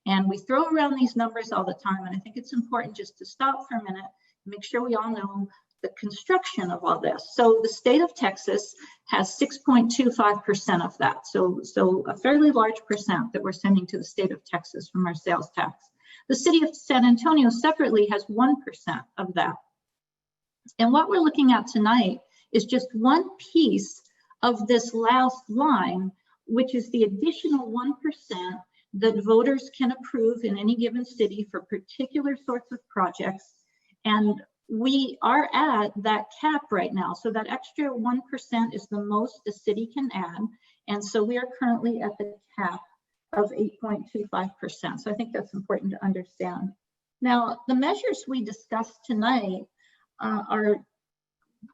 And we throw around these numbers all the time, and I think it's important just to stop for a minute and make sure we all know the construction of all this. So the state of Texas has 6.25% of that. So a fairly large percent that we're sending to the state of Texas from our sales tax. The city of San Antonio separately has 1% of that. And what we're looking at tonight is just one piece of this last line, which is the additional 1% that voters can approve in any given city for particular sorts of projects. And we are at that cap right now. So that extra 1% is the most the city can add. And so we are currently at the cap of 8.25%. So I think that's important to understand. Now, the measures we discussed tonight are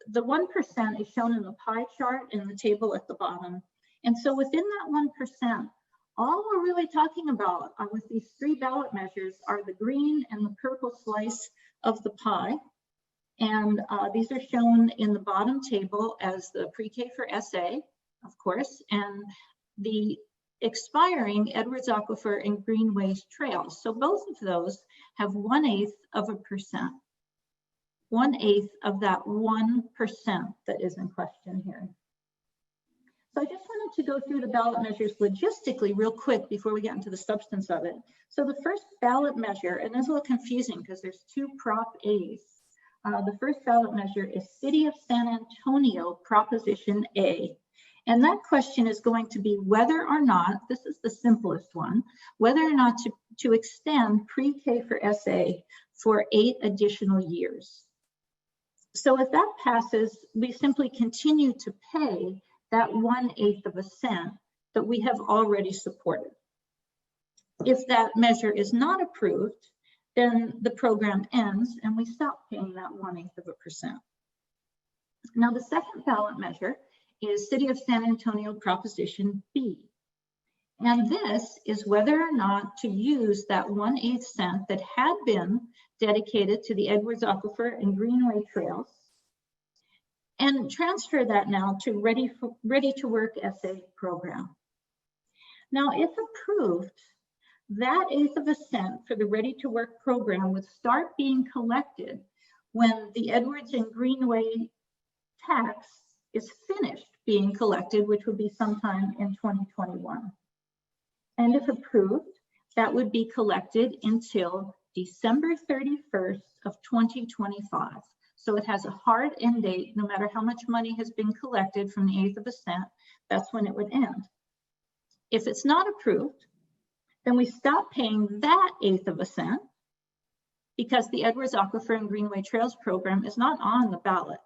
the 1% is shown in the pie chart in the table at the bottom. And so within that 1%, all we're really talking about with these three ballot measures are the green and the purple slice of the pie. And these are shown in the bottom table as the pre-K for SA, of course, and the expiring Edwards Aquifer and Greenways trails. So both of those have 1/8 of a percent. 1/8 of that 1% that is in question here. So I just wanted to go through the ballot measures logistically real quick before we get into the substance of it. So the first ballot measure, and it's a little confusing because there's two Prop A's. The first ballot measure is City of San Antonio Proposition A. And that question is going to be whether or not, this is the simplest one, whether or not to extend pre-K for SA for 8 additional years. So if that passes, we simply continue to pay that 1/8 of a cent that we have already supported. If that measure is not approved, then the program ends and we stop paying that 1/8 of a percent. Now the second ballot measure is City of San Antonio Proposition B. And this is whether or not to use that 1/8 cent that had been dedicated to the Edwards Aquifer and Greenway trails and transfer that now to Ready to Work SA program. Now, if approved, that 1/8 of a cent for the Ready to Work program would start being collected when the Edwards and Greenway tax is finished being collected, which would be sometime in 2021. And if approved, that would be collected until December 31st of 2025. So it has a hard end date. No matter how much money has been collected from the 1/8 of a cent, that's when it would end. If it's not approved, then we stop paying that 1/8 of a cent because the Edwards Aquifer and Greenway Trails program is not on the ballot.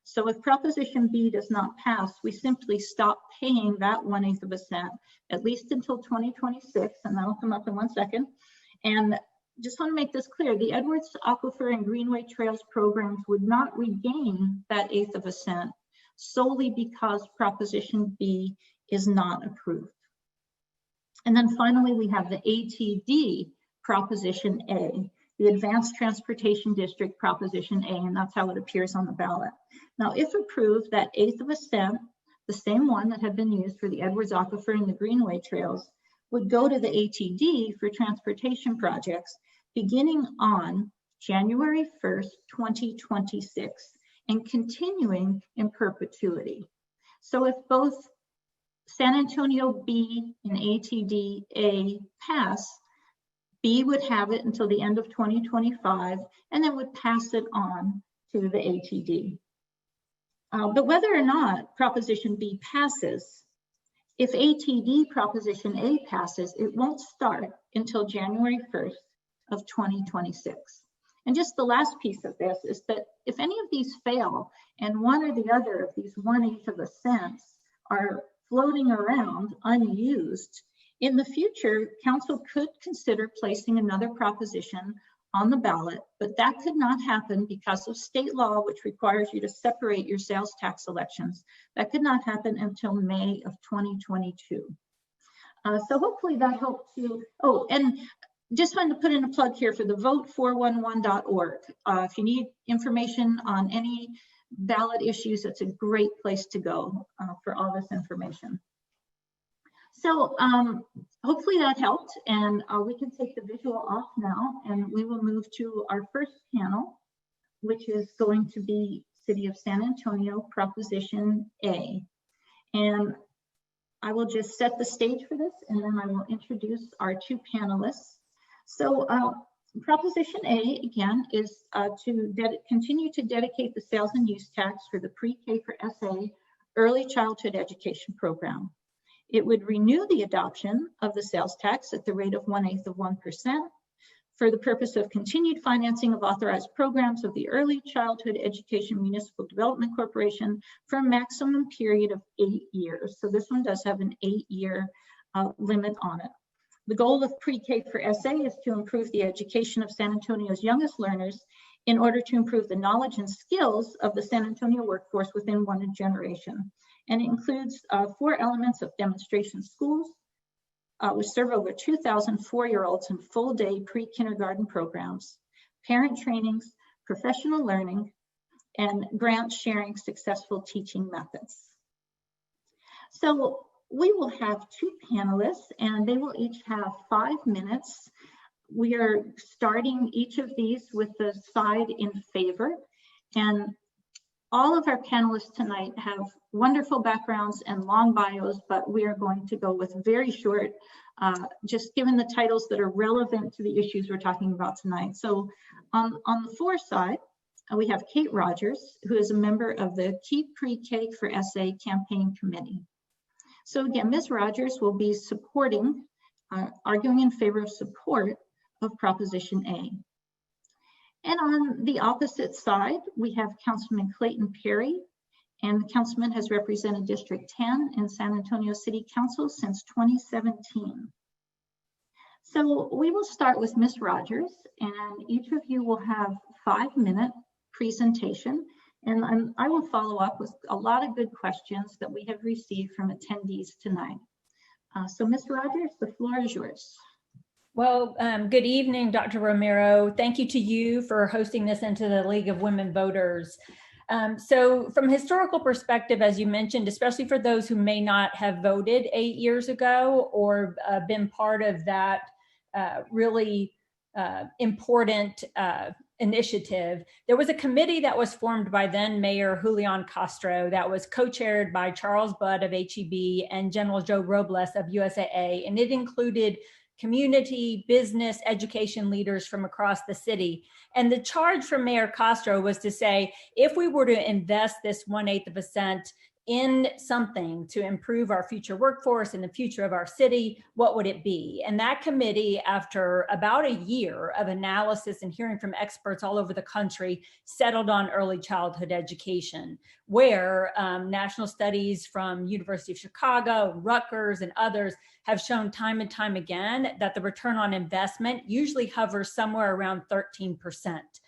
So if Proposition B does not pass, we simply stop paying that 1/8 of a cent, at least until 2026, and that'll come up in 1 second. And just want to make this clear, the Edwards Aquifer and Greenway Trails programs would not regain that 1/8 of a cent solely because Proposition B is not approved. And then finally, we have the ATD Proposition A, the Advanced Transportation District Proposition A, and that's how it appears on the ballot. Now, if approved, that 1/8 of a cent, the same one that had been used for the Edwards Aquifer and the Greenway Trails, would go to the ATD for transportation projects beginning on January 1st, 2026, and continuing in perpetuity. So if both San Antonio B and ATD A pass, B would have it until the end of 2025, and then would pass it on to the ATD. But whether or not Proposition B passes, if ATD Proposition A passes, it won't start until January 1st of 2026. And just the last piece of this is that if any of these fail and one or the other of these 1/8 of a cent are floating around unused, in the future, council could consider placing another proposition on the ballot, but that could not happen because of state law, which requires you to separate your sales tax elections. That could not happen until May of 2022. So hopefully that helped you. Oh, and just wanted to put in a plug here for the vote411.org. If you need information on any ballot issues, it's a great place to go for all this information. So hopefully that helped, and we can take the visual off now, and we will move to our first panel, which is going to be City of San Antonio Proposition A. And I will just set the stage for this, and then I will introduce our two panelists. So Proposition A, again, is to continue to dedicate the sales and use tax for the pre-K for SA early childhood education program. It would renew the adoption of the sales tax at the rate of 1/8 of 1% for the purpose of continued financing of authorized programs of the Early Childhood Education Municipal Development Corporation for a maximum period of 8 years. So this one does have an 8-year limit on it. The goal of pre-K for SA is to improve the education of San Antonio's youngest learners in order to improve the knowledge and skills of the San Antonio workforce within one generation. And it includes 4 elements of demonstration schools, which serve over 2,000 4-year-olds in full-day pre-kindergarten programs, parent trainings, professional learning, and grant sharing successful teaching methods. So we will have 2 panelists, and they will each have 5 minutes. We are starting each of these with the side in favor, and all of our panelists tonight have wonderful backgrounds and long bios, but we are going to go with very short, just given the titles that are relevant to the issues we're talking about tonight. So on the for side, we have Kate Rogers, who is a member of the Keep Pre-K for SA campaign committee. So again, Ms. Rogers will be supporting, arguing in favor of support of Proposition A. And on the opposite side, we have Councilman Clayton Perry, and the councilman has represented District 10 in San Antonio City Council since 2017. So we will start with Ms. Rogers, and each of you will have 5-minute presentation, and I will follow up with a lot of good questions that we have received from attendees tonight. So Ms. Rogers, the floor is yours. Well, good evening, Dr. Romero. Thank you to you for hosting this into the League of Women Voters. So from a historical perspective, as you mentioned, especially for those who may not have voted 8 years ago or been part of that really important initiative, there was a committee that was formed by then Mayor Julian Castro that was co-chaired by Charles Budd of HEB and General Joe Robles of USAA, and it included community, business, education leaders from across the city. And the charge from Mayor Castro was to say, if we were to invest this 1/8% in something to improve our future workforce and the future of our city, what would it be? And that committee, after about a year of analysis and hearing from experts all over the country, settled on early childhood education, where national studies from University of Chicago, Rutgers, and others have shown time and time again that the return on investment usually hovers somewhere around 13%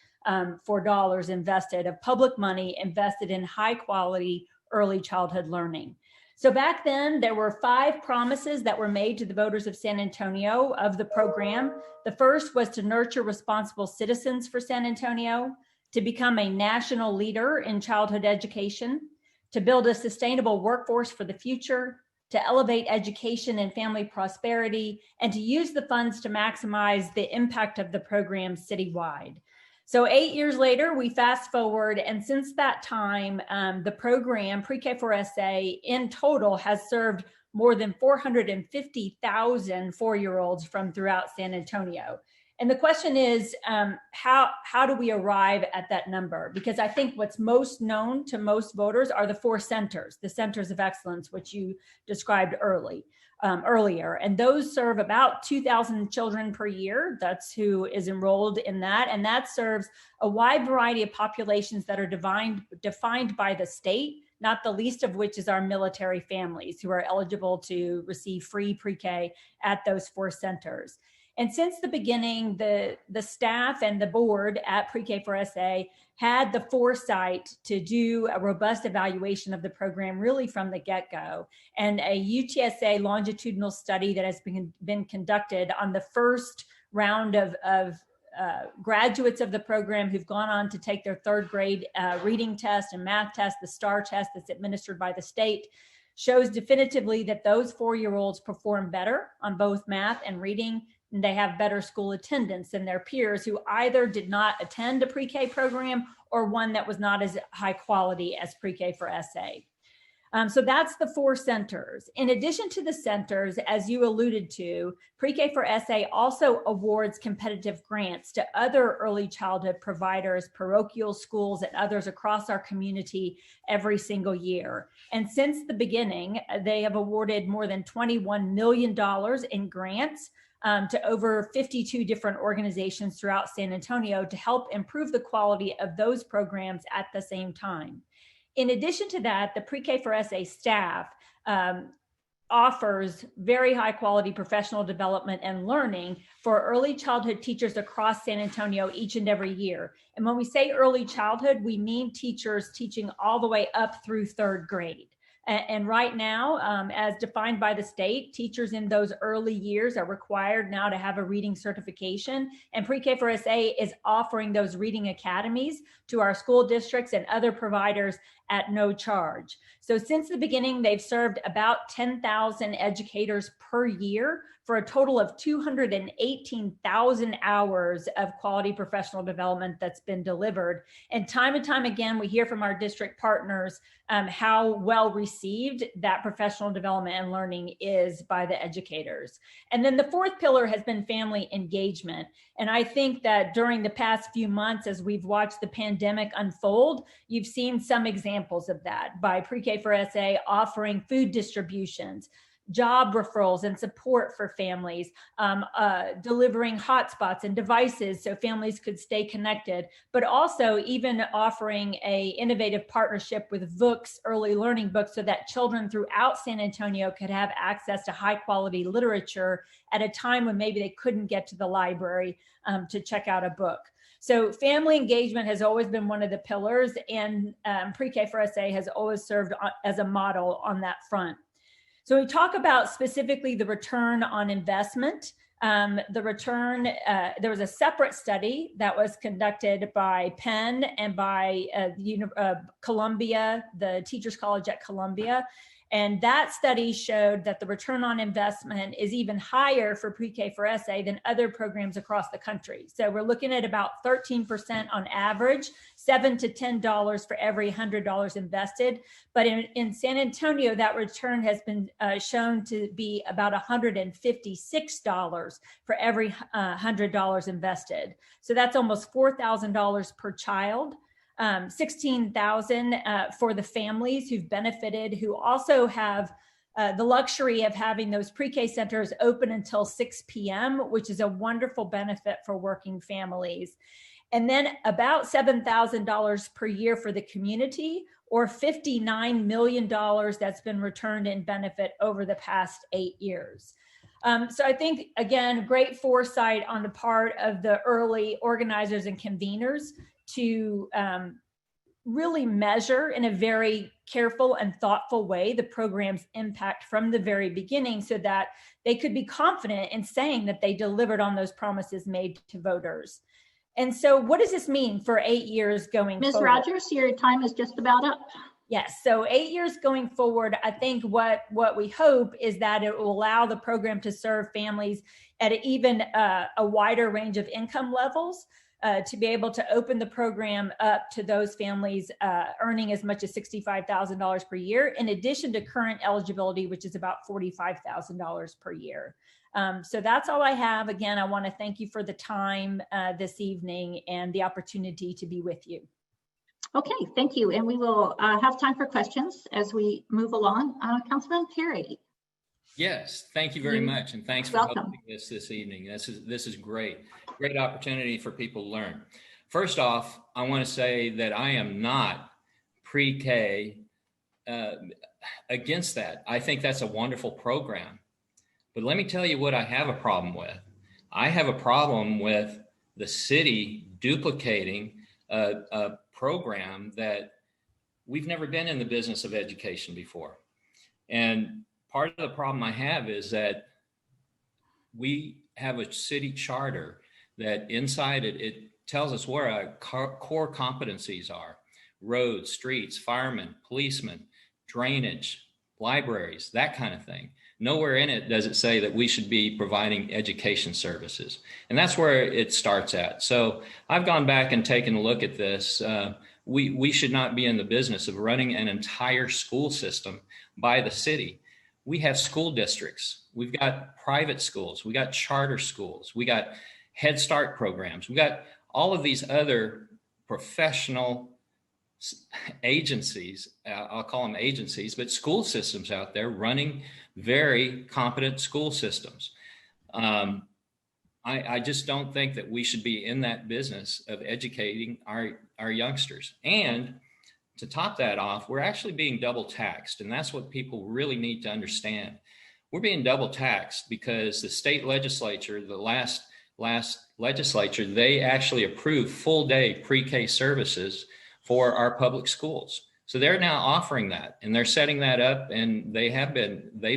for dollars invested of public money invested in high quality early childhood learning. So back then, there were 5 promises that were made to the voters of San Antonio of the program. The first was to nurture responsible citizens for San Antonio, to become a national leader in childhood education, to build a sustainable workforce for the future, to elevate education and family prosperity, and to use the funds to maximize the impact of the program citywide. So 8 years later, we fast forward, and since that time, the program, Pre-K for SA, in total has served more than 450,000 4-year-olds from throughout San Antonio. And the question is, how do we arrive at that number? Because I think what's most known to most voters are the 4 centers, the centers of excellence, which you described earlier. And those serve about 2,000 children per year. That's who is enrolled in that. And that serves a wide variety of populations that are defined by the state, not the least of which is our military families who are eligible to receive free pre-K at those 4 centers. And since the beginning, the staff and the board at Pre-K for SA had the foresight to do a robust evaluation of the program really from the get-go. And a UTSA longitudinal study that has been conducted on the first round of graduates of the program who've gone on to take their 3rd grade reading test and math test, the STAR test that's administered by the state, shows definitively that those 4-year-olds perform better on both math and reading, and they have better school attendance than their peers who either did not attend a pre-K program or one that was not as high quality as pre-K for SA. So that's the 4 centers. In addition to the centers, as you alluded to, Pre-K for SA also awards competitive grants to other early childhood providers, parochial schools, and others across our community every single year. And since the beginning, they have awarded more than $21 million in grants to over 52 different organizations throughout San Antonio to help improve the quality of those programs at the same time. In addition to that, the Pre-K for SA staff offers very high quality professional development and learning for early childhood teachers across San Antonio each and every year. And when we say early childhood, we mean teachers teaching all the way up through 3rd grade. And right now, as defined by the state, teachers in those early years are required now to have a reading certification. And Pre-K for SA is offering those reading academies to our school districts and other providers at no charge. So since the beginning, they've served about 10,000 educators per year for a total of 218,000 hours of quality professional development that's been delivered. And time again, we hear from our district partners how well received that professional development and learning is by the educators. And then the 4th pillar has been family engagement. And I think that during the past few months, as we've watched the pandemic unfold, you've seen some examples of that by Pre-K for SA offering food distributions, job referrals and support for families, delivering hotspots and devices so families could stay connected, but also even offering a innovative partnership with VOOCs, early learning books, so that children throughout San Antonio could have access to high quality literature at a time when maybe they couldn't get to the library to check out a book. So family engagement has always been one of the pillars, and Pre-K for SA has always served as a model on that front. So we talk about specifically the return on investment. There was a separate study that was conducted by Penn and by Columbia, the Teachers College at Columbia. And that study showed that the return on investment is even higher for Pre-K for SA than other programs across the country. So we're looking at about 13% on average, $7 to $10 for every $100 invested. But in San Antonio, that return has been shown to be about $156 for every $100 invested. So that's almost $4,000 per child. 16,000 for the families who've benefited, who also have the luxury of having those pre-K centers open until 6 p.m., which is a wonderful benefit for working families. And then about $7,000 per year for the community, or $59 million that's been returned in benefit over the past 8 years. So I think, again, great foresight on the part of the early organizers and conveners to really measure in a very careful and thoughtful way the program's impact from the very beginning, so that they could be confident in saying that they delivered on those promises made to voters. And so what does this mean for 8 years going forward? Ms. Rogers, your time is just about up. Yes, so 8 years going forward, I think what we hope is that it will allow the program to serve families at even a wider range of income levels, to be able to open the program up to those families earning as much as $65,000 per year, in addition to current eligibility, which is about $45,000 per year. So that's all I have. Again, I want to thank you for the time this evening and the opportunity to be with you. Okay, thank you. And we will have time for questions as we move along. Councilman Perry. Yes, thank you very much. And thanks for hosting this evening. This is great. Great opportunity for people to learn. First off, I want to say that I am not pre-K against that. I think that's a wonderful program. But let me tell you what I have a problem with. I have a problem with the city duplicating a program that we've never been in the business of education before. And part of the problem I have is that we have a city charter that inside it tells us where our core competencies are: roads, streets, firemen, policemen, drainage, libraries, that kind of thing. Nowhere in it does it say that we should be providing education services. And that's where it starts at. So I've gone back and taken a look at this. We should not be in the business of running an entire school system by the city. We have school districts. We've got private schools. We got charter schools. We got Head Start programs. We got all of these other professional agencies, I'll call them agencies, but school systems out there running very competent school systems. I just don't think that we should be in that business of educating our youngsters. And to top that off, we're actually being double taxed. And that's what people really need to understand. We're being double taxed because the state legislature, the last legislature, they actually approved full day pre-K services for our public schools. So they're now offering that, and they're setting that up, and they've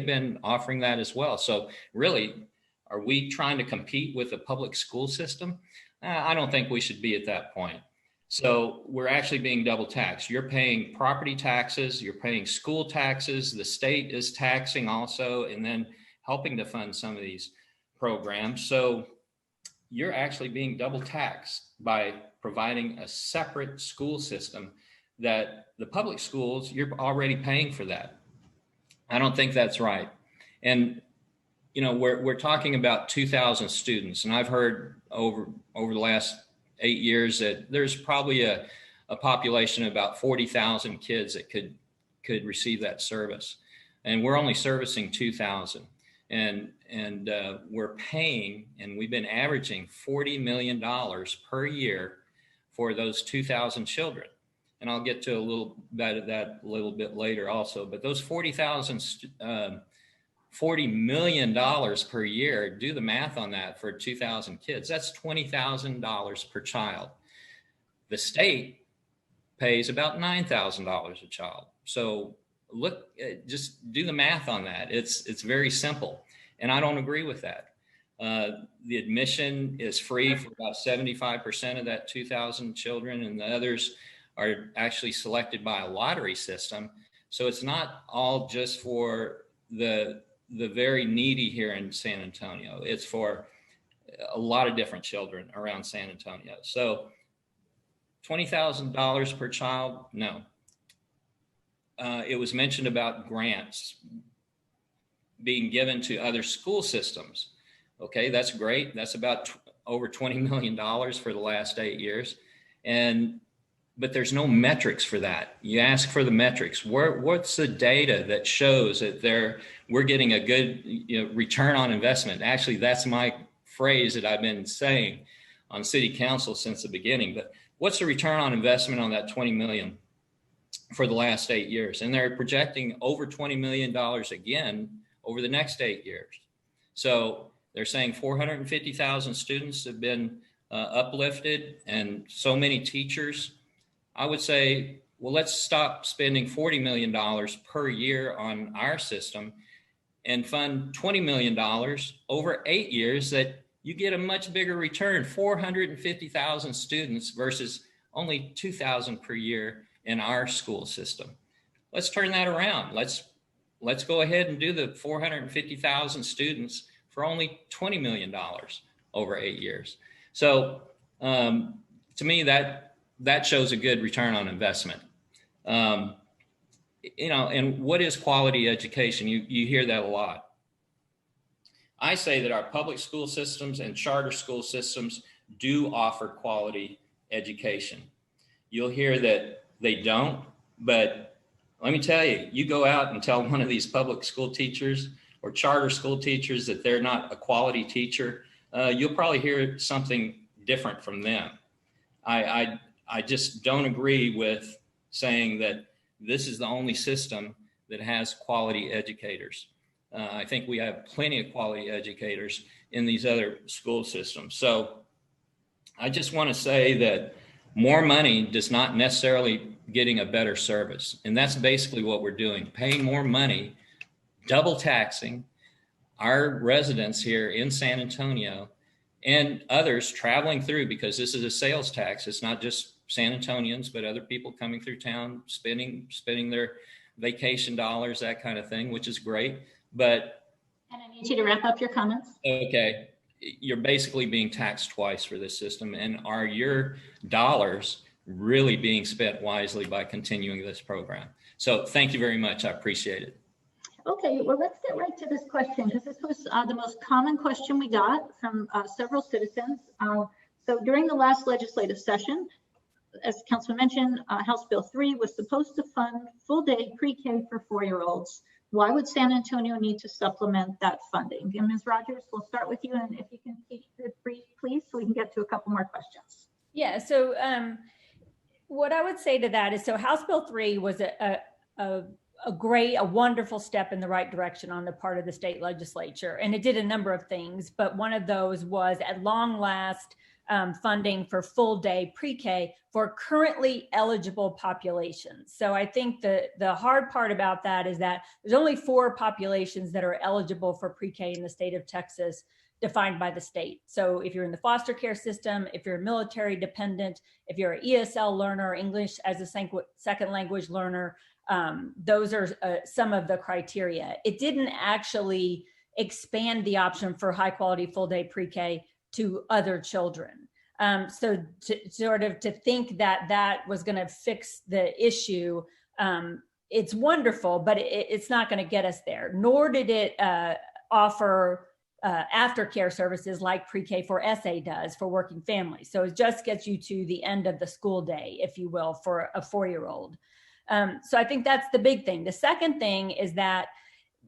been offering that as well. So really, are we trying to compete with the public school system? I don't think we should be at that point. So we're actually being double taxed. You're paying property taxes, you're paying school taxes, the state is taxing also, and then helping to fund some of these programs. So you're actually being double taxed by providing a separate school system that the public schools, you're already paying for that. I don't think that's right. And, you know, we're talking about 2,000 students, and I've heard over the last 8 years that there's probably a population of about 40,000 kids that could receive that service. And we're only servicing 2,000. And we're paying, and we've been averaging $40 million per year for those 2,000 children. And I'll get to a little bit of that a little bit later also. But those $40 million per year, do the math on that for 2,000 kids. That's $20,000 per child. The state pays about $9,000 a child. So look, just do the math on that. It's very simple. And I don't agree with that. The admission is free for about 75% of that 2,000 children, and the others are actually selected by a lottery system. So it's not all just for the very needy here in San Antonio. It's for a lot of different children around San Antonio. So $20,000 per child, no. It was mentioned about grants being given to other school systems. Okay, that's great. That's about over $20 million for the last 8 years. But there's no metrics for that. You ask for the metrics. What's the data that shows that we're getting a good return on investment? Actually, that's my phrase that I've been saying on city council since the beginning. But what's the return on investment on that $20 million for the last 8 years? And they're projecting over $20 million again over the next 8 years. So they're saying 450,000 students have been uplifted, and so many teachers. I would say, well, let's stop spending $40 million per year on our system and fund $20 million over 8 years that you get a much bigger return, 450,000 students versus only 2,000 per year in our school system. Let's turn that around. Let's go ahead and do the 450,000 students for only $20 million over 8 years. So to me, that shows a good return on investment. And what is quality education? You hear that a lot. I say that our public school systems and charter school systems do offer quality education. You'll hear that they don't, but let me tell you, you go out and tell one of these public school teachers or charter school teachers that they're not a quality teacher, you'll probably hear something different from them. I just don't agree with saying that this is the only system that has quality educators. I think we have plenty of quality educators in these other school systems. So I just want to say that more money does not necessarily getting a better service. And that's basically what we're doing, paying more money, double taxing our residents here in San Antonio and others traveling through, because this is a sales tax. It's not just San Antonians, but other people coming through town, spending vacation dollars, that kind of thing, which is great. But and I need you to wrap up your comments. Okay, you're basically being taxed twice for this system. And are your dollars really being spent wisely by continuing this program? So thank you very much. I appreciate it. Okay, well, let's get right to this question, because this was the most common question we got from several citizens. So during the last legislative session, as Councilman mentioned, House Bill 3 was supposed to fund full-day pre-K for 4-year-olds. Why would San Antonio need to supplement that funding? And Ms. Rogers, we'll start with you, and if you can keep it brief, please, so we can get to a couple more questions. Yeah, so what I would say to that is, so House Bill 3 was a wonderful step in the right direction on the part of the state legislature. And it did a number of things, but one of those was at long last funding for full day pre-K for currently eligible populations. So I think the hard part about that is that there's only 4 populations that are eligible for pre-K in the state of Texas, defined by the state. So if you're in the foster care system, if you're a military dependent, if you're an ESL learner, English as a second language learner, those are some of the criteria. It didn't actually expand the option for high quality full day pre-K to other children. So to think that that was going to fix the issue, it's wonderful, but it's not going to get us there. Nor did it offer aftercare services like pre-K for SA does for working families. So it just gets you to the end of the school day, if you will, for a 4-year-old. So I think that's the big thing. The second thing is that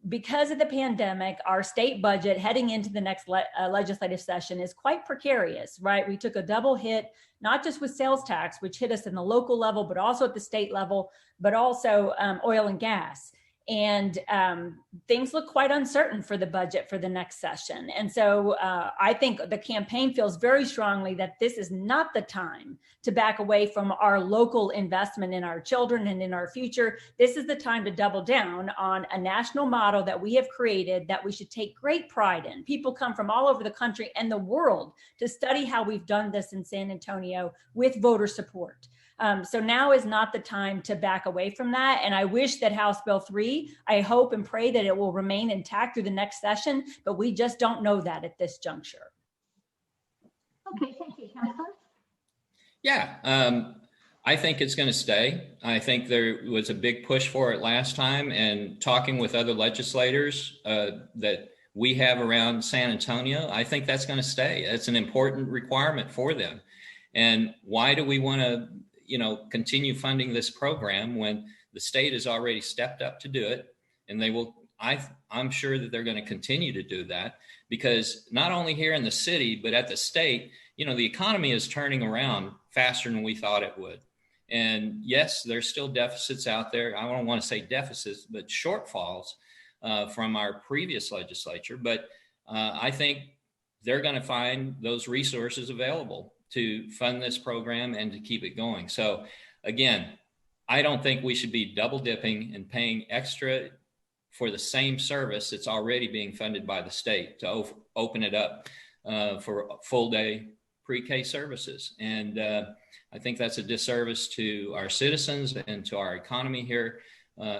because of the pandemic, our state budget heading into the next legislative session is quite precarious, right? We took a double hit, not just with sales tax, which hit us in the local level, but also at the state level, but also oil and gas. And things look quite uncertain for the budget for the next session. And so I think the campaign feels very strongly that this is not the time to back away from our local investment in our children and in our future. This is the time to double down on a national model that we have created that we should take great pride in. People come from all over the country and the world to study how we've done this in San Antonio with voter support. So now is not the time to back away from that. And I wish that House Bill 3, I hope and pray that it will remain intact through the next session, but we just don't know that at this juncture. Okay, thank you, Councilor. Yeah, I think it's going to stay. I think there was a big push for it last time, and talking with other legislators that we have around San Antonio, I think that's going to stay. It's an important requirement for them. And why do we want to continue funding this program when the state has already stepped up to do it? And they will, I'm sure that they're going to continue to do that, because not only here in the city, but at the state, the economy is turning around faster than we thought it would. And yes, there's still deficits out there. I don't want to say deficits, but shortfalls from our previous legislature. But I think they're going to find those resources available to fund this program and to keep it going. So again, I don't think we should be double dipping and paying extra for the same service that's already being funded by the state to open it up for full day pre-K services. And I think that's a disservice to our citizens and to our economy here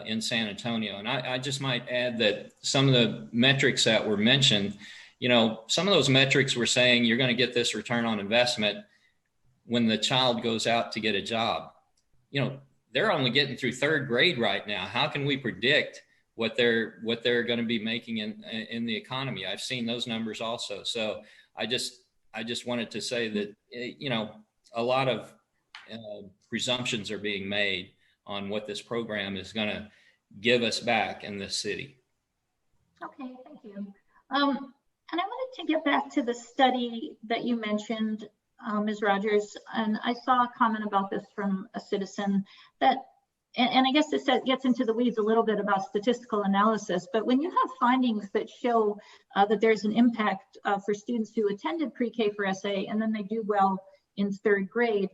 in San Antonio. And I just might add that some of the metrics that were mentioned, some of those metrics were saying you're going to get this return on investment when the child goes out to get a job. They're only getting through 3rd grade right now. How can we predict what they're going to be making in the economy? I've seen those numbers also. So I just wanted to say that, a lot of presumptions are being made on what this program is going to give us back in this city. Okay, thank you. And I wanted to get back to the study that you mentioned, Ms. Rogers, and I saw a comment about this from a citizen that, and I guess this gets into the weeds a little bit about statistical analysis, but when you have findings that show that there's an impact for students who attended pre-K for SA and then they do well in 3rd grade,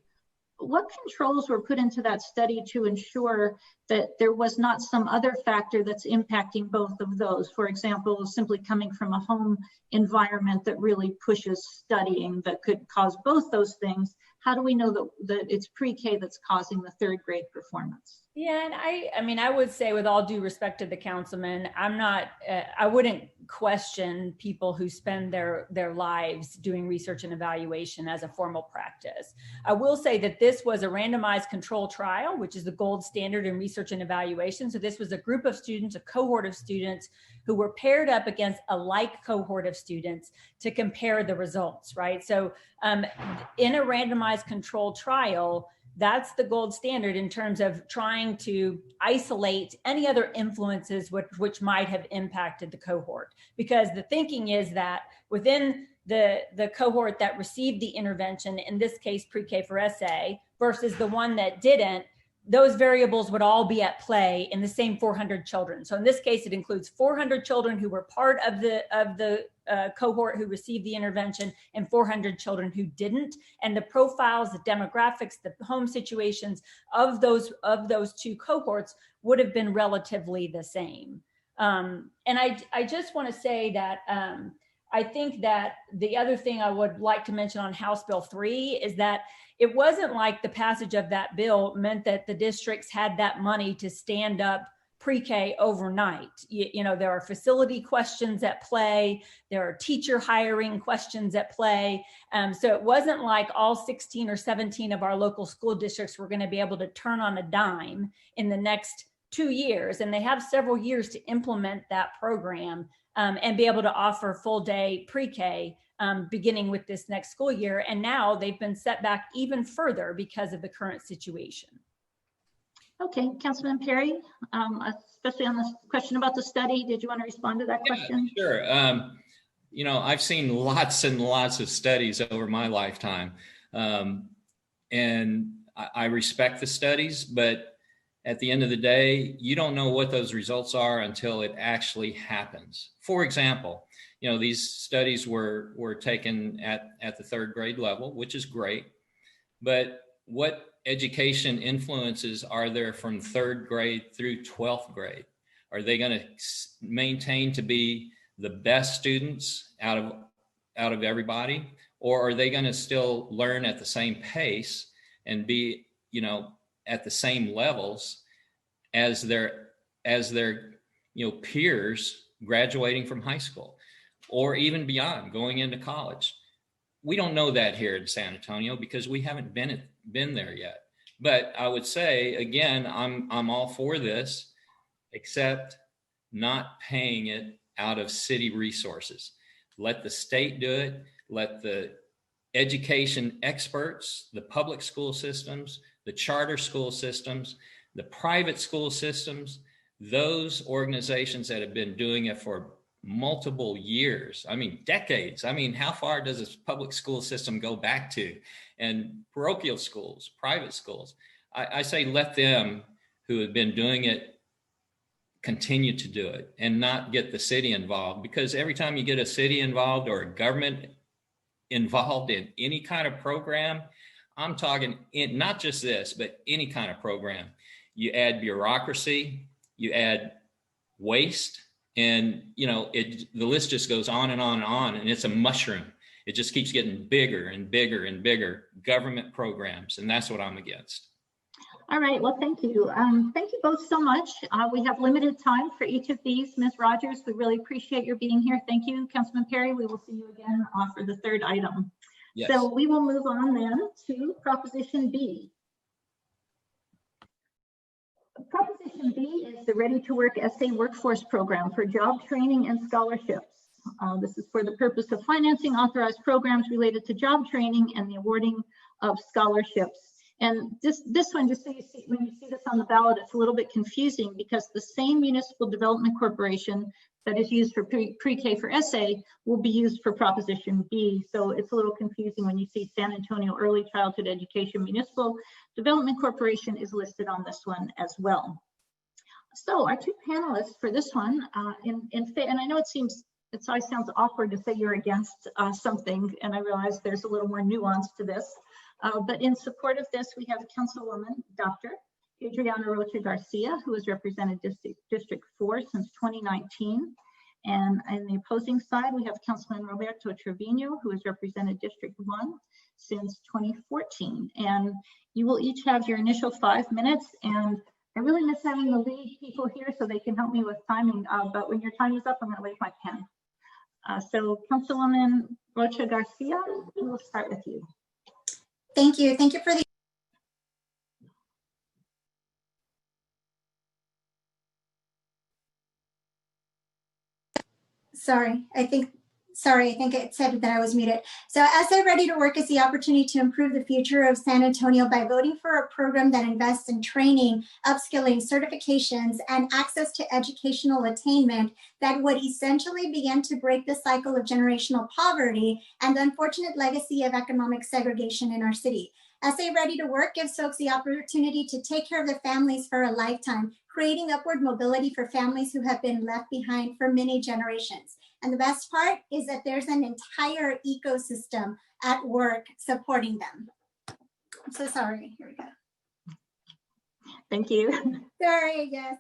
what controls were put into that study to ensure that there was not some other factor that's impacting both of those? For example, simply coming from a home environment that really pushes studying that could cause both those things. How do we know that it's pre-K that's causing the third grade performance? Yeah, and I mean, I would say, with all due respect to the councilman, I wouldn't question people who spend their lives doing research and evaluation as a formal practice. I will say that this was a randomized control trial, which is the gold standard in research and evaluation. So this was a group of students, a cohort of students who were paired up against a like cohort of students to compare the results, right? So in a randomized control trial, that's the gold standard in terms of trying to isolate any other influences which might have impacted the cohort. Because the thinking is that within the cohort that received the intervention, in this case pre-K for SA, versus the one that didn't, those variables would all be at play in the same 400 children. So in this case, it includes 400 children who were part of the cohort who received the intervention and 400 children who didn't. And the profiles, the demographics, the home situations of those two cohorts would have been relatively the same. And I just want to say that I think that the other thing I would like to mention on House Bill 3 is that it wasn't like the passage of that bill meant that the districts had that money to stand up pre-K overnight. You know, there are facility questions at play. There are teacher hiring questions at play. So it wasn't like all 16 or 17 of our local school districts were going to be able to turn on a dime in the next 2 years. And they have several years to implement that program and be able to offer full day pre-K beginning with this next school year. And now they've been set back even further because of the current situation. Okay, Councilman Perry, especially on this question about the study, did you want to respond to that question? Sure. You know, I've seen lots and lots of studies over my lifetime, and I respect the studies, but at the end of the day, you don't know what those results are until it actually happens. For example, you know, these studies were taken at the third grade level, which is great, but what education influences are there from third grade through 12th grade? Are they going to maintain to be the best students out of everybody, or are they going to still learn at the same pace and be, you know, at the same levels as their you know, peers graduating from high school or even beyond, going into college? We don't know that here in San Antonio because we haven't been there yet. But I would say, again, I'm all for this, except not paying it out of city resources. Let the state do it. Let the education experts, the public school systems, the charter school systems, the private school systems, those organizations that have been doing it for multiple years, I mean, decades. I mean, how far does this public school system go back to? And parochial schools, private schools, I say let them who have been doing it continue to do it and not get the city involved, because every time you get a city involved or a government involved in any kind of program, I'm talking in not just this, but any kind of program, you add bureaucracy, you add waste, and you know, the list just goes on and on and on, and it's a mushroom. It just keeps getting bigger and bigger and bigger government programs, and that's what I'm against. All right, well, thank you. Thank you both so much. We have limited time for each of these. Ms. Rogers, we really appreciate your being here. Thank you. Councilman Perry, we will see you again for the third item. Yes. So we will move on then to Proposition B. Proposition B is the Ready to Work SA Workforce Program for job training and scholarships. This is for the purpose of financing authorized programs related to job training and the awarding of scholarships. And this one, just so you see, when you see this on the ballot, it's a little bit confusing because the same municipal development corporation that is used for pre-K for SA will be used for Proposition B. So it's a little confusing when you see San Antonio Early Childhood Education Municipal Development Corporation is listed on this one as well. So our two panelists for this one, and I know it always sounds awkward to say you're against something, and I realize there's a little more nuance to this. But in support of this, we have Councilwoman Dr. Adriana Rocha Garcia, who has represented District 4 since 2019. And on the opposing side, we have Councilman Roberto Treviño, who has represented District 1 since 2014. And you will each have your initial 5 minutes. And I really miss having the lead people here so they can help me with timing. But when your time is up, I'm going to wave my pen. So Councilwoman Rocha Garcia, we will start with you. Thank you. Thank you for the Sorry, I think it said that I was muted. So SA Ready to Work is the opportunity to improve the future of San Antonio by voting for a program that invests in training, upskilling, certifications, and access to educational attainment that would essentially begin to break the cycle of generational poverty and the unfortunate legacy of economic segregation in our city. SA Ready to Work gives folks the opportunity to take care of their families for a lifetime, creating upward mobility for families who have been left behind for many generations. And the best part is that there's an entire ecosystem at work supporting them. I'm so sorry. Here we go. Thank you. Sorry, yes.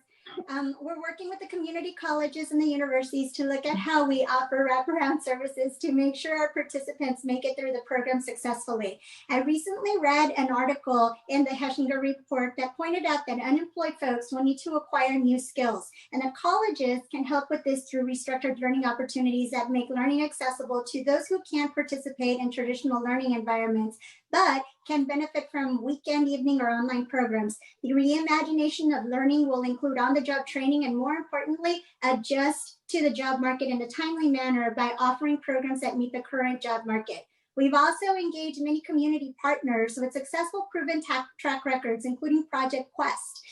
We're working with the community colleges and the universities to look at how we offer wraparound services to make sure our participants make it through the program successfully. I recently read an article in the Heshinger report that pointed out that unemployed folks will need to acquire new skills, and that colleges can help with this through restructured learning opportunities that make learning accessible to those who can't participate in traditional learning environments, but can benefit from weekend, evening, or online programs. The reimagination of learning will include on-the-job training and, more importantly, adjust to the job market in a timely manner by offering programs that meet the current job market. We've also engaged many community partners with successful proven track records, including Project Quest,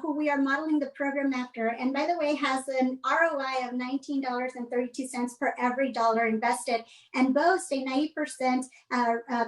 who we are modeling the program after, and by the way, has an ROI of $19.32 per every dollar invested, and boasts a 90%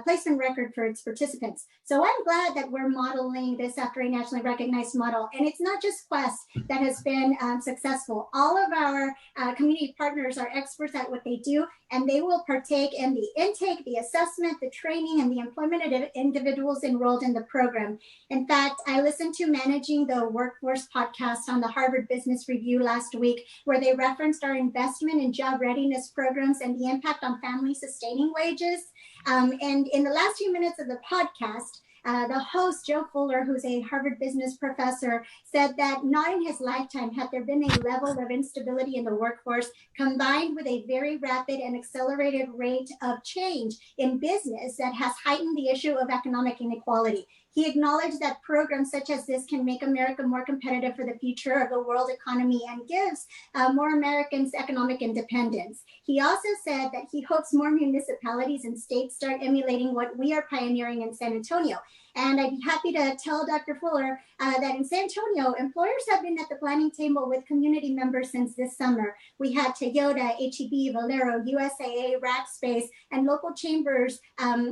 placement record for its participants. So I'm glad that we're modeling this after a nationally recognized model. And it's not just Quest that has been successful. All of our community partners are experts at what they do, and they will partake in the intake, the assessment, the training, and the employment of individuals enrolled in the program. In fact, I listened to Managing the Workforce podcast on the Harvard Business Review last week, where they referenced our investment in job readiness programs and the impact on family sustaining wages. And in the last few minutes of the podcast, the host, Joe Fuller, who's a Harvard business professor, said that not in his lifetime had there been a level of instability in the workforce combined with a very rapid and accelerated rate of change in business that has heightened the issue of economic inequality. He acknowledged that programs such as this can make America more competitive for the future of the world economy and gives more Americans economic independence. He also said that he hopes more municipalities and states start emulating what we are pioneering in San Antonio. And I'd be happy to tell Dr. Fuller that in San Antonio, employers have been at the planning table with community members since this summer. We had Toyota, HEB, Valero, USAA, Rackspace, and local chambers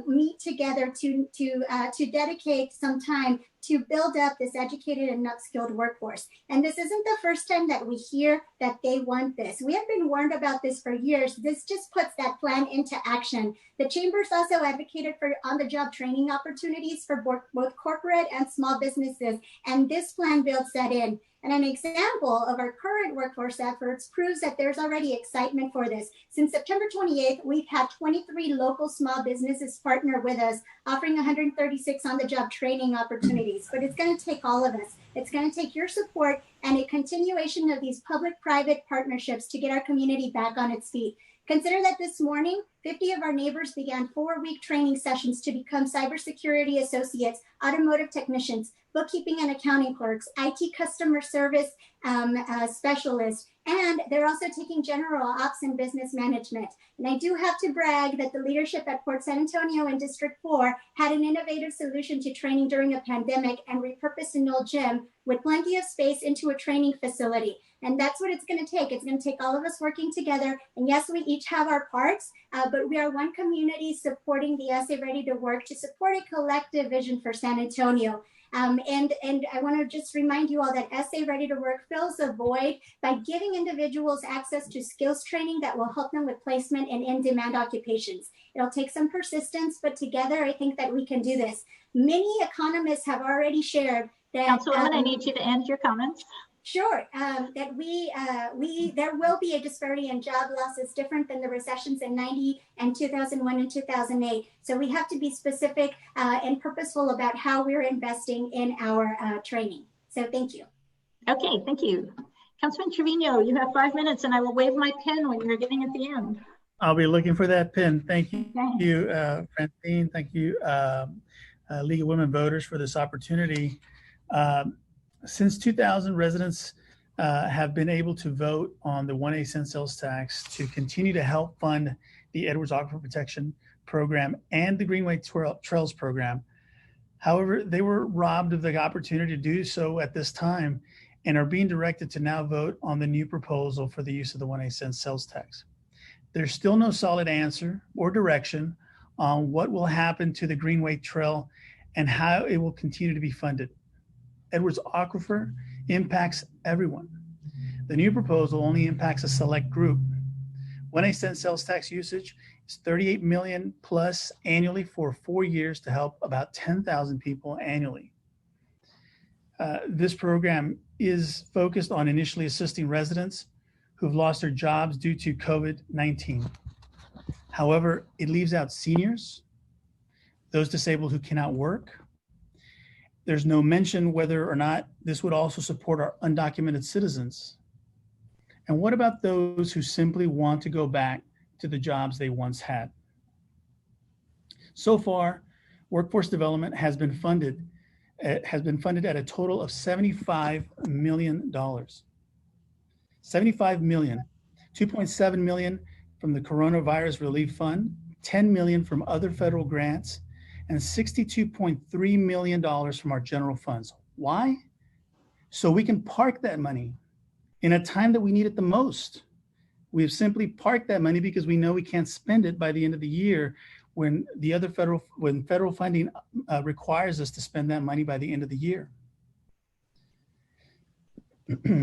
meet together to dedicate some time to build up this educated and upskilled workforce. And this isn't the first time that we hear that they want this. We have been warned about this for years. This just puts that plan into action. The chambers also advocated for on-the-job training opportunities for both corporate and small businesses, and this plan builds that in. And an example of our current workforce efforts proves that there's already excitement for this. Since September 28th, we've had 23 local small businesses partner with us, offering 136 on-the-job training opportunities. But it's going to take all of us. It's going to take your support and a continuation of these public-private partnerships to get our community back on its feet. Consider that this morning, 50 of our neighbors began 4-week training sessions to become cybersecurity associates, automotive technicians, bookkeeping and accounting clerks, IT customer service specialists, and they're also taking general ops and business management. And I do have to brag that the leadership at Port San Antonio and District 4 had an innovative solution to training during a pandemic and repurposed an old gym with plenty of space into a training facility. And that's what it's going to take. It's going to take all of us working together. And yes, we each have our parts, but we are one community supporting the SA Ready to Work to support a collective vision for San Antonio. And I want to just remind you all that SA Ready to Work fills a void by giving individuals access to skills training that will help them with placement and in-demand occupations. It'll take some persistence, but together I think that we can do this. Many economists have already shared that— Councilwoman, I need you to end your comments. Sure, that there will be a disparity in job losses different than the recessions in 90 and 2001 and 2008. So we have to be specific and purposeful about how we're investing in our training. So thank you. Okay, thank you. Councilman Treviño, you have 5 minutes and I will wave my pen when you're getting at the end. I'll be looking for that pin. Thank you, Okay. Francine. Thank you, League of Women Voters, for this opportunity. Since 2000, residents have been able to vote on the 1A cent sales tax to continue to help fund the Edwards Aquifer Protection Program and the Greenway Trails Program. However, they were robbed of the opportunity to do so at this time and are being directed to now vote on the new proposal for the use of the 1A cent sales tax. There's still no solid answer or direction on what will happen to the Greenway Trail and how it will continue to be funded. Edwards Aquifer impacts everyone. The new proposal only impacts a select group. 1A cent sales tax usage is $38 million plus annually for 4 years to help about 10,000 people annually. This program is focused on initially assisting residents who've lost their jobs due to COVID-19. However, it leaves out seniors, those disabled who cannot work. There's no mention whether or not this would also support our undocumented citizens. And what about those who simply want to go back to the jobs they once had? So far, workforce development has been funded at a total of $75 million. $75 million, $2.7 million from the Coronavirus Relief Fund, $10 million from other federal grants, and $62.3 million from our general funds. Why? So we can park that money in a time that we need it the most. We have simply parked that money because we know we can't spend it by the end of the year when federal funding requires us to spend that money by the end of the year.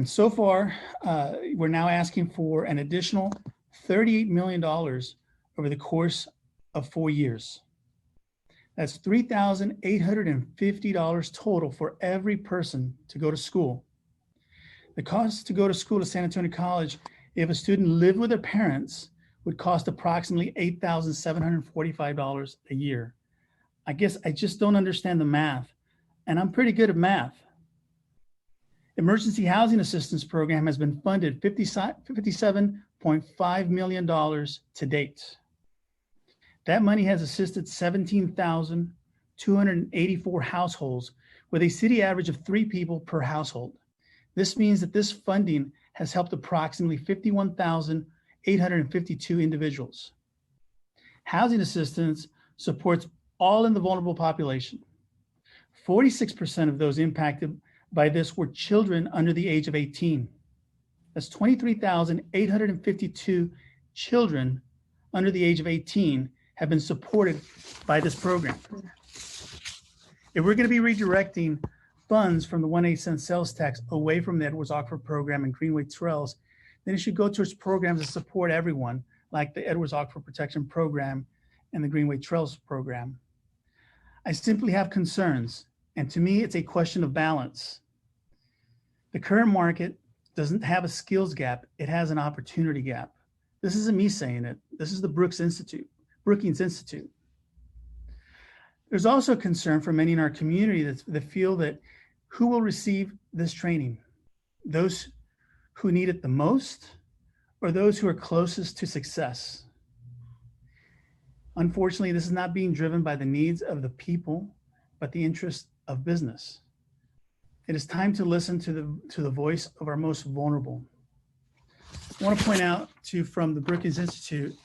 So far, we're now asking for an additional $38 million over the course of 4 years. That's $3,850 total for every person to go to school. The cost to go to school at San Antonio College, if a student lived with their parents, would cost approximately $8,745 a year. I guess I just don't understand the math, and I'm pretty good at math. Emergency Housing Assistance Program has been funded $57.5 million to date. That money has assisted 17,284 households with a city average of 3 people per household. This means that this funding has helped approximately 51,852 individuals. Housing assistance supports all in the vulnerable population. 46% of those impacted by this were children under the age of 18. That's 23,852 children under the age of 18 have been supported by this program. If we're going to be redirecting funds from the 1/8 cent sales tax away from the Edwards Aquifer program and Greenway Trails, then it should go towards programs that support everyone, like the Edwards Aquifer Protection Program and the Greenway Trails program. I simply have concerns, and to me, it's a question of balance. The current market doesn't have a skills gap, it has an opportunity gap. This isn't me saying it. This is the Brookings Institute. There's also concern for many in our community that feel that who will receive this training? Those who need it the most, or those who are closest to success? Unfortunately, this is not being driven by the needs of the people, but the interest of business. It is time to listen to the voice of our most vulnerable. I want to point out from the Brookings Institute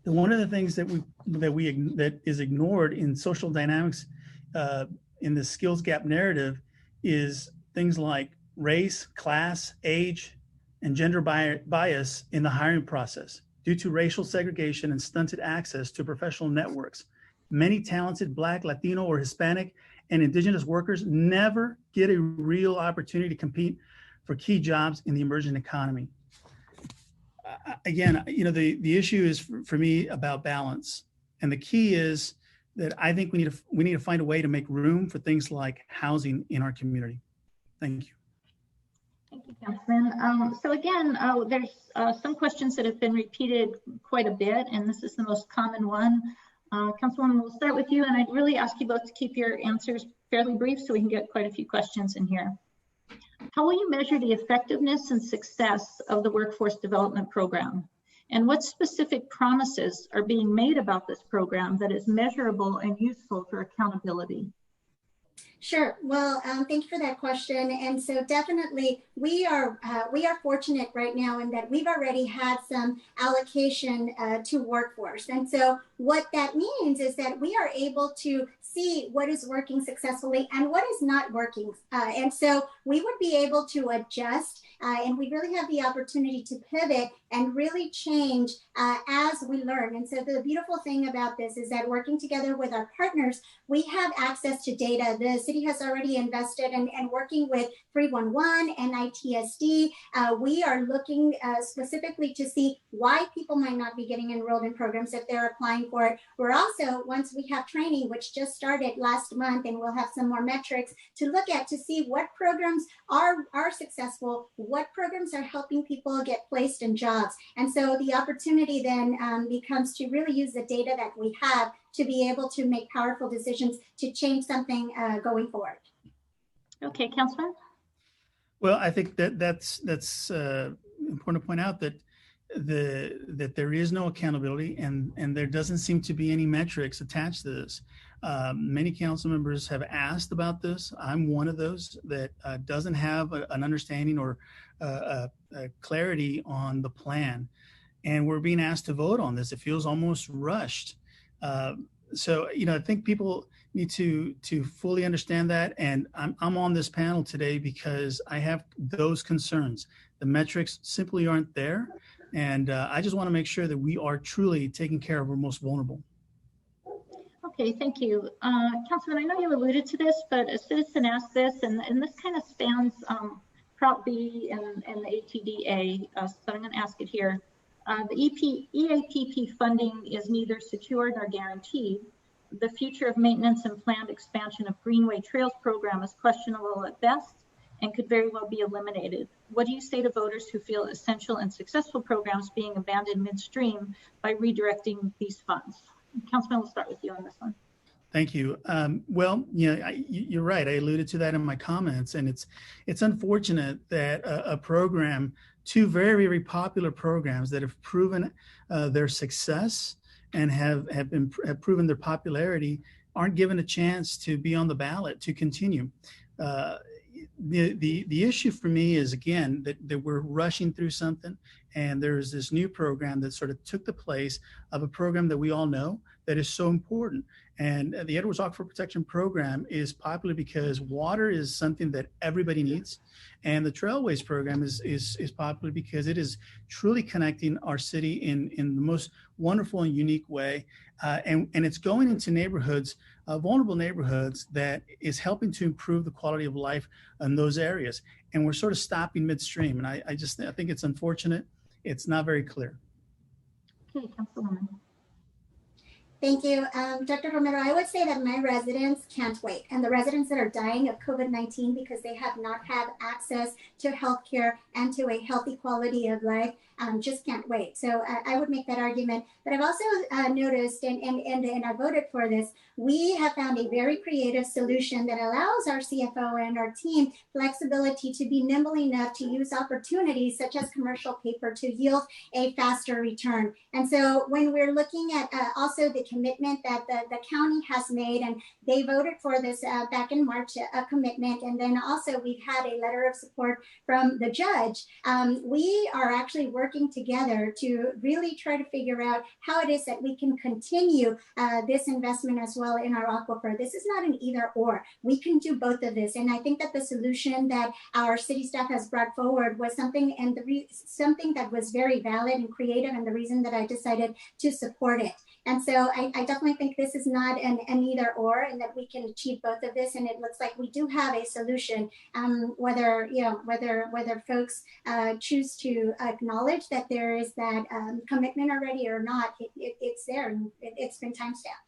that one of the things that is ignored in social dynamics in the skills gap narrative is things like race, class, age, and gender bias in the hiring process. Due to racial segregation and stunted access to professional networks, many talented Black, Latino, or Hispanic and Indigenous workers never get a real opportunity to compete for key jobs in the emerging economy. Again, the issue is for me about balance, and the key is that I think we need to find a way to make room for things like housing in our community. Thank you. Thank you, Councilman. So again, there's some questions that have been repeated quite a bit, and this is the most common one. Councilwoman, we'll start with you, and I'd really ask you both to keep your answers fairly brief so we can get quite a few questions in here. How will you measure the effectiveness and success of the workforce development program? And what specific promises are being made about this program that is measurable and useful for accountability? Sure. Well, thank you for that question. And so definitely we are fortunate right now in that we've already had some allocation to workforce. And so what that means is that we are able to see what is working successfully and what is not working. And so we would be able to adjust and we really have the opportunity to pivot and really change as we learn. And so the beautiful thing about this is that working together with our partners, we have access to data. The city has already invested and working with 311 and ITSD. We are looking specifically to see why people might not be getting enrolled in programs if they're applying for it. We're also, once we have training, which just started last month, and we'll have some more metrics to look at to see what programs are successful, what programs are helping people get placed in jobs. And so the opportunity then becomes to really use the data that we have to be able to make powerful decisions to change something going forward. Okay, Councilman. Well, I think that's important to point out that that there is no accountability and there doesn't seem to be any metrics attached to this. Many council members have asked about this. I'm one of those that doesn't have an understanding or a clarity on the plan. And we're being asked to vote on this. It feels almost rushed. So, I think people need to fully understand that. And I'm on this panel today because I have those concerns. The metrics simply aren't there. And I just want to make sure that we are truly taking care of our most vulnerable. Okay, thank you. Councilman, I know you alluded to this, but a citizen asked this, and this kind of spans Prop B and the ATDA, so I'm going to ask it here. The EAPP funding is neither secured nor guaranteed. The future of maintenance and planned expansion of Greenway Trails program is questionable at best and could very well be eliminated. What do you say to voters who feel essential and successful programs being abandoned midstream by redirecting these funds? Councilman, we'll start with you on this one. Thank you. Well, you're right. I alluded to that in my comments, and it's unfortunate that a program, two very, very popular programs that have proven their success and have proven their popularity, aren't given a chance to be on the ballot to continue. The issue for me is, again, that we're rushing through something, and there's this new program that sort of took the place of a program that we all know that is so important. And the Edwards Aquifer Protection Program is popular because water is something that everybody needs. And the Trailways program is popular because it is truly connecting our city in the most wonderful and unique way. And it's going into neighborhoods, vulnerable neighborhoods, that is helping to improve the quality of life in those areas. And we're sort of stopping midstream. And I think it's unfortunate. It's not very clear. Okay, Councilwoman. Thank you. Dr. Romero, I would say that my residents can't wait. And the residents that are dying of COVID-19 because they have not had access to healthcare and to a healthy quality of life just can't wait. So I would make that argument. But I've also noticed, and I voted for this, we have found a very creative solution that allows our CFO and our team flexibility to be nimble enough to use opportunities such as commercial paper to yield a faster return. And so when we're looking at also the commitment that the county has made, and they voted for this back in March, a commitment, and then also we've had a letter of support from the judge. We are actually working together to really try to figure out how it is that we can continue this investment as well in our aquifer. This is not an either or. We can do both of this. And I think that the solution that our city staff has brought forward was something, and something that was very valid and creative, and the reason that I decided to support it. And so I definitely think this is not an either or, and that we can achieve both of this. And it looks like we do have a solution, whether folks choose to acknowledge that there is that commitment already or not, it's there, and it's been time stamped.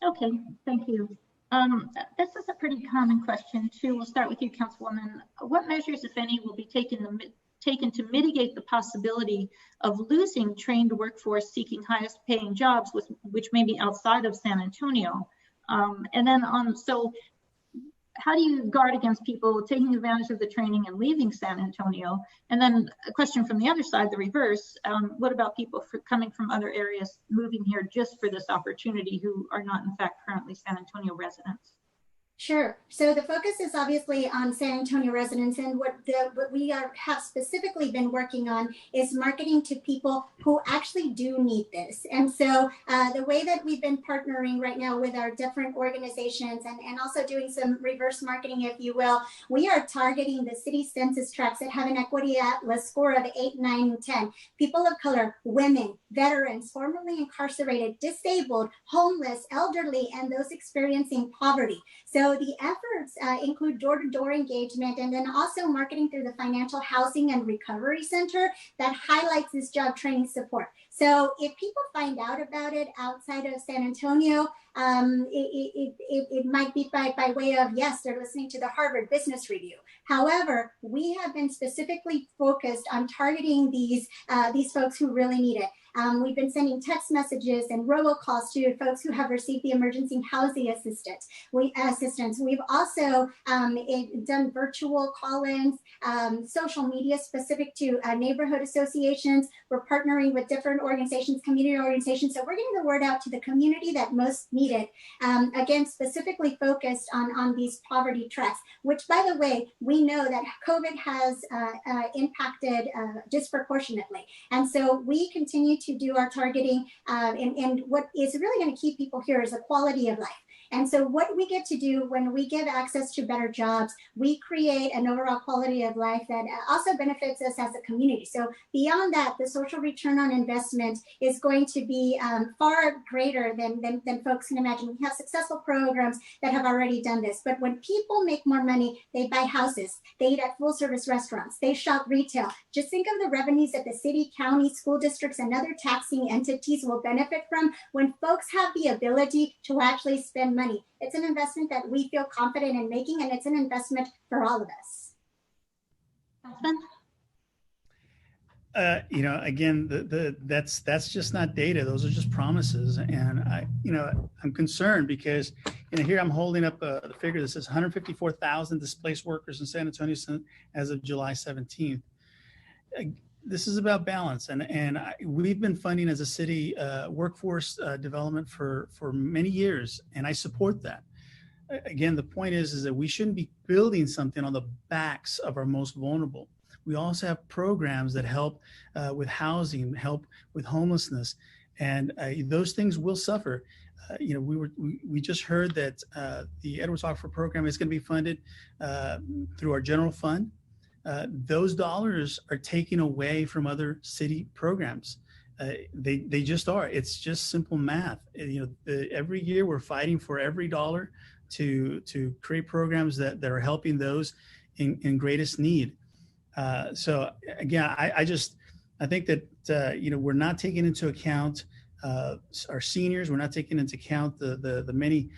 Okay, thank you. This is a pretty common question too. We'll start with you, Councilwoman. What measures, if any, will be taken to mitigate the possibility of losing trained workforce seeking highest paying jobs, which may be outside of San Antonio? So how do you guard against people taking advantage of the training and leaving San Antonio? And then a question from the other side, the reverse, what about people coming from other areas, moving here just for this opportunity who are not in fact currently San Antonio residents? Sure. So the focus is obviously on San Antonio residents, and what we have specifically been working on is marketing to people who actually do need this. And so the way that we've been partnering right now with our different organizations and also doing some reverse marketing, if you will, we are targeting the city census tracts that have an equity atlas score of 8, 9, and 10. People of color, women, veterans, formerly incarcerated, disabled, homeless, elderly, and those experiencing poverty. So the efforts include door-to-door engagement and then also marketing through the Financial Housing and Recovery Center that highlights this job training support. So if people find out about it outside of San Antonio, it might be by way of, yes, they're listening to the Harvard Business Review. However, we have been specifically focused on targeting these folks who really need it. We've been sending text messages and robocalls to folks who have received the emergency housing assistance. We've also done virtual call-ins, social media specific to neighborhood associations. We're partnering with different organizations, community organizations. So we're getting the word out to the community that most need it. Again, specifically focused on these poverty tracks, which, by the way, we know that COVID has impacted disproportionately. And so we continue to do our targeting, and what is really going to keep people here is the quality of life. And so what we get to do when we give access to better jobs, we create an overall quality of life that also benefits us as a community. So beyond that, the social return on investment is going to be far greater than folks can imagine. We have successful programs that have already done this. But when people make more money, they buy houses, they eat at full service restaurants, they shop retail. Just think of the revenues that the city, county, school districts, and other taxing entities will benefit from when folks have the ability to actually spend money. It's an investment that we feel confident in making, and it's an investment for all of us. Again, that's just not data. Those are just promises. And I'm concerned because, here I'm holding up the figure that says 154,000 displaced workers in San Antonio as of July 17th. This is about balance, and we've been funding as a city workforce development for many years, and I support that. Again, the point is that we shouldn't be building something on the backs of our most vulnerable. We also have programs that help with housing, help with homelessness, and those things will suffer. We just heard that the Edwards Aquifer program is going to be funded through our general fund. Those dollars are taken away from other city programs. They just are. It's just simple math. Every year we're fighting for every dollar to create programs that are helping those in greatest need. So again, I think that we're not taking into account our seniors. We're not taking into account the many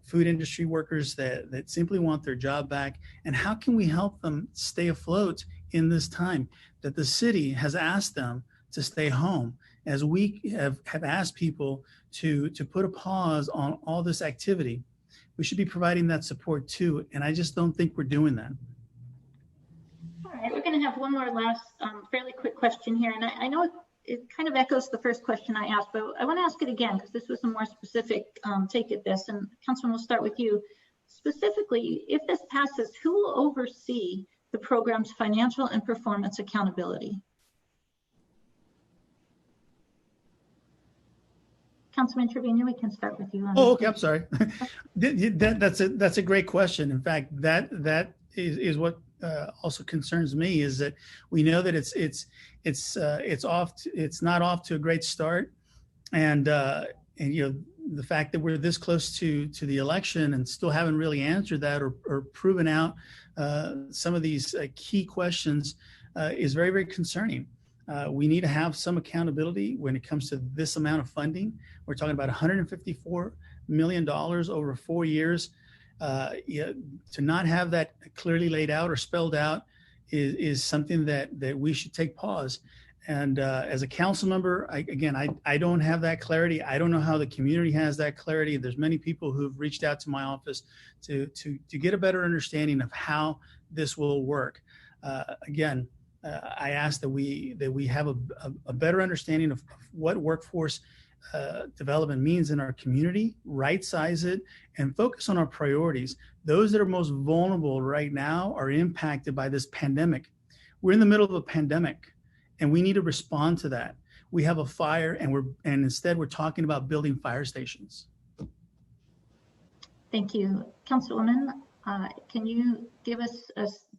food industry workers that simply want their job back. And how can we help them stay afloat in this time that the city has asked them to stay home, as we have asked people to put a pause on all this activity? We should be providing that support too. And I just don't think we're doing that. All right, we're going to have one more last fairly quick question here. And I know it kind of echoes the first question I asked, but I want to ask it again because this was a more specific take at this. And Councilman, we'll start with you. Specifically, if this passes, who will oversee the program's financial and performance accountability? Councilman Treviño, we can start with you. Okay, I'm sorry. That's a great question. In fact, that is what also concerns me, is that we know that it's not off to a great start, and the fact that we're this close to the election and still haven't really answered that or proven out some of these key questions is very, very concerning. We need to have some accountability when it comes to this amount of funding. We're talking about $154 million over 4 years. To not have that clearly laid out or spelled out is something that we should take pause. And as a council member, I don't have that clarity. I don't know how the community has that clarity. There's many people who've reached out to my office to get a better understanding of how this will work. I ask that we have a better understanding of what workforce development means in our community, right size it, and focus on our priorities. Those that are most vulnerable right now are impacted by this pandemic. We're in the middle of a pandemic, and we need to respond to that. We have a fire, and instead we're talking about building fire stations. Thank you, Councilwoman. Can you give us,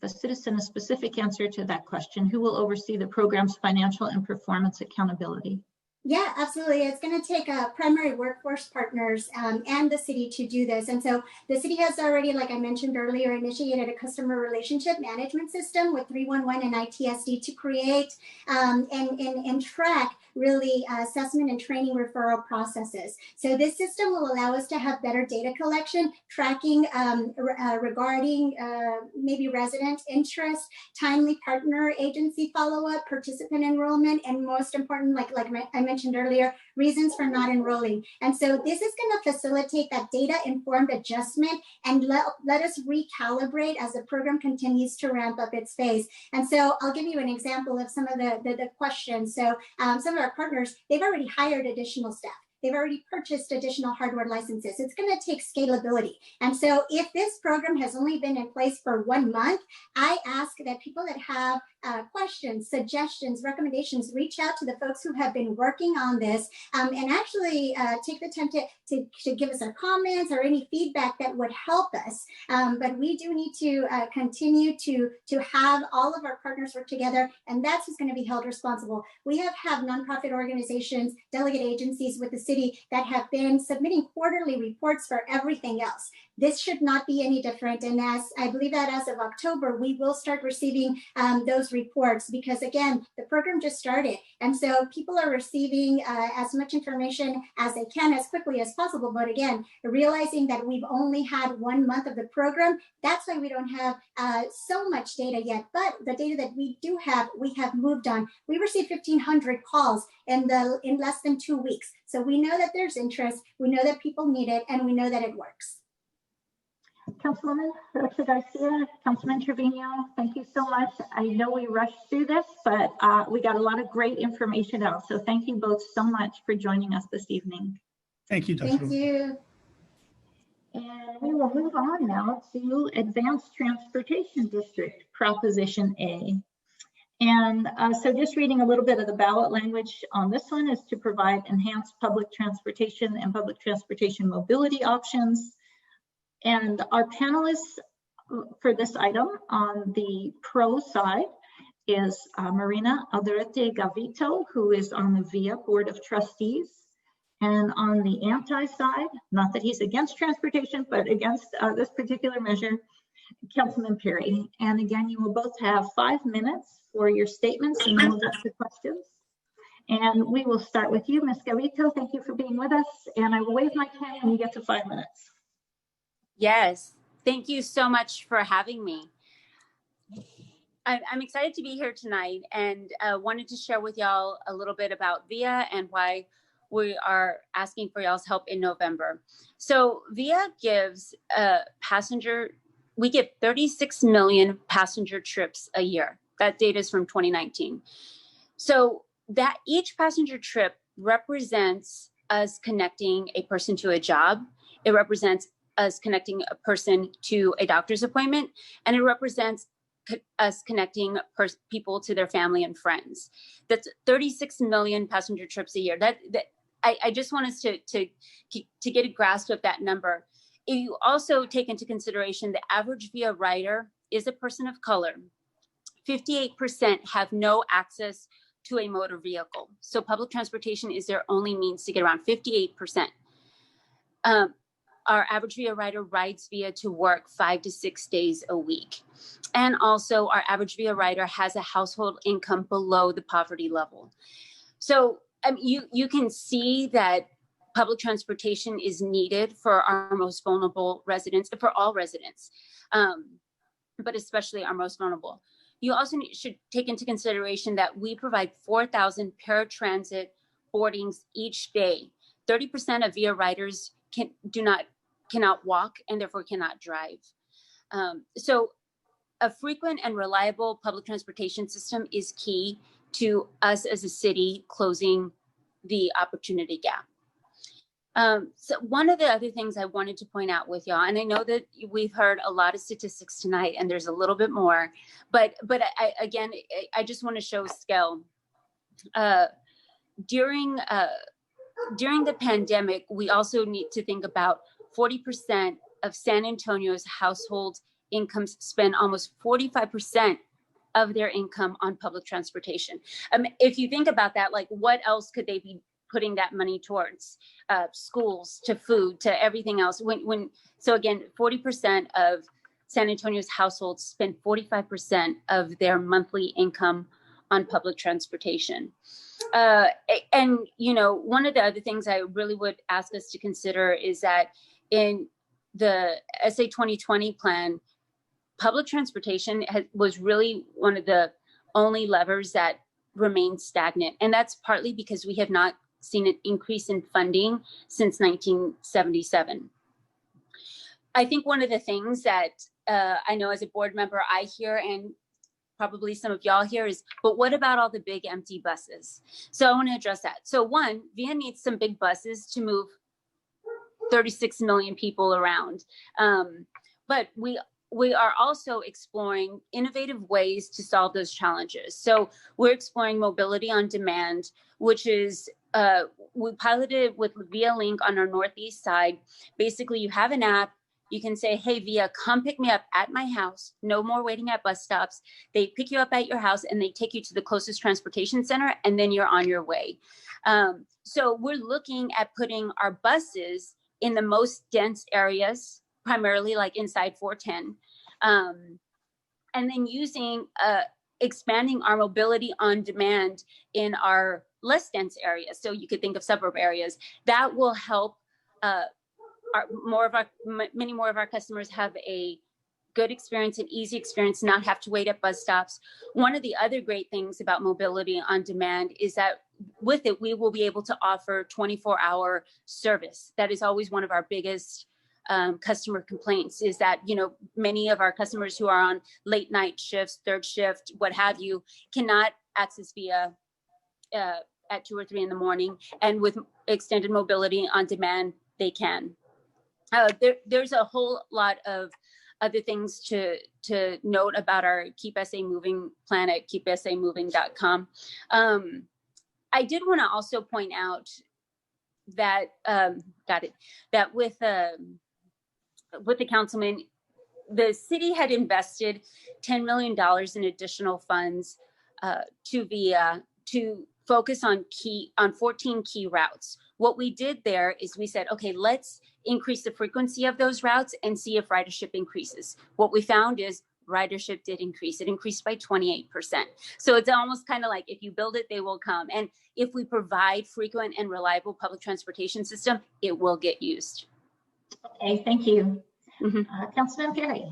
the citizen, a specific answer to that question? Who will oversee the program's financial and performance accountability? Yeah, absolutely. It's going to take primary workforce partners and the city to do this. And so the city has already, like I mentioned earlier, initiated a customer relationship management system with 311 and ITSD to create and track really assessment and training referral processes. So this system will allow us to have better data collection, tracking regarding maybe resident interest, timely partner agency follow-up, participant enrollment, and most important, like I mentioned earlier, reasons for not enrolling. And so this is going to facilitate that data-informed adjustment and let us recalibrate as the program continues to ramp up its phase. And so I'll give you an example of some of the questions. So some of our partners, they've already hired additional staff. They've already purchased additional hardware licenses. It's going to take scalability. And so if this program has only been in place for 1 month, I ask that people that have questions, suggestions, recommendations, reach out to the folks who have been working on this and actually take the time to give us our comments or any feedback that would help us. But we do need to continue to have all of our partners work together, and that's who's going to be held responsible. We have nonprofit organizations, delegate agencies with the city that have been submitting quarterly reports for everything else. This should not be any different. And as I believe that as of October, we will start receiving those reports because, again, the program just started. And so people are receiving as much information as they can as quickly as possible. But again, realizing that we've only had 1 month of the program, that's why we don't have so much data yet. But the data that we do have, we have moved on. We received 1,500 calls in less than 2 weeks. So we know that there's interest, we know that people need it, and we know that it works. Councilwoman Rocha Garcia, Councilman Treviño, thank you so much. I know we rushed through this, but we got a lot of great information out. So thank you both so much for joining us this evening. Thank you, Dr. Thank you. And we will move on now to Advanced Transportation District, Proposition A. And so just reading a little bit of the ballot language on this one is to provide enhanced public transportation and public transportation mobility options. And our panelists for this item on the pro side is Marina, Alderete, Gavito, who is on the VIA Board of Trustees. And on the anti side, not that he's against transportation, but against this particular measure, Councilman Perry. And again, you will both have 5 minutes for your statements and then we'll get to questions. And we will start with you, Ms. Gavito. Thank you for being with us. And I will wave my hand when you get to 5 minutes. Yes, thank you so much for having me. I'm excited to be here tonight and wanted to share with y'all a little bit about VIA and why we are asking for y'all's help in November. So VIA gives we get 36 million passenger trips a year. That data is from 2019. So that each passenger trip represents us connecting a person to a job. It represents us connecting a person to a doctor's appointment, and it represents us connecting people to their family and friends. That's 36 million passenger trips a year. I just want us to get a grasp of that number. If you also take into consideration the average VIA rider is a person of color, 58% have no access to a motor vehicle. So public transportation is their only means to get around, 58%. Our average VIA rider rides VIA to work 5 to 6 days a week. And also our average VIA rider has a household income below the poverty level. So you can see that public transportation is needed for our most vulnerable residents, for all residents, but especially our most vulnerable. You also should take into consideration that we provide 4,000 paratransit boardings each day. 30% of VIA riders cannot walk and therefore cannot drive. So a frequent and reliable public transportation system is key to us as a city closing the opportunity gap. So one of the other things I wanted to point out with y'all, and I know that we've heard a lot of statistics tonight and there's a little bit more, but I just want to show scale. During the pandemic, we also need to think about 40% of San Antonio's household incomes spend almost 45% of their income on public transportation. If you think about that, like what else could they be putting that money towards? Schools, to food, to everything else. So again, 40% of San Antonio's households spend 45% of their monthly income on public transportation. And, you know, one of the other things I really would ask us to consider is that in the SA 2020 plan, public transportation was really one of the only levers that remained stagnant. And that's partly because we have not seen an increase in funding since 1977. I think one of the things that I know as a board member I hear, and probably some of y'all here, is, but what about all the big empty buses? So I want to address that. So one, VIA needs some big buses to move 36 million people around. But we are also exploring innovative ways to solve those challenges. So we're exploring mobility on demand, which is, we piloted with VIA Link on our Northeast side. Basically, you have an app. You can say, hey, VIA, come pick me up at my house. No more waiting at bus stops. They pick you up at your house and they take you to the closest transportation center, and then you're on your way. So we're looking at putting our buses in the most dense areas, primarily like inside 410, and then using, expanding our mobility on demand in our less dense areas. So you could think of suburb areas. That will help many more of our customers have a good experience, an easy experience, not have to wait at bus stops. One of the other great things about mobility on demand is that with it, we will be able to offer 24-hour service. That is always one of our biggest customer complaints, is that, you know, many of our customers who are on late night shifts, third shift, what have you, cannot access VIA at 2 or 3 in the morning. And with extended mobility on demand, they can. There's a whole lot of other things to note about our Keep SA Moving plan at keepsamoving.com. I did want to also point out that that with the councilman, the city had invested $10 million in additional funds to VIA to focus on 14 key routes. What we did there is we said, okay, let's increase the frequency of those routes and see if ridership increases. What we found is ridership did increase. It increased by 28%. So it's almost kind of like, if you build it, they will come. And if we provide frequent and reliable public transportation system, it will get used. Okay, thank you. Mm-hmm. Councilman Perry.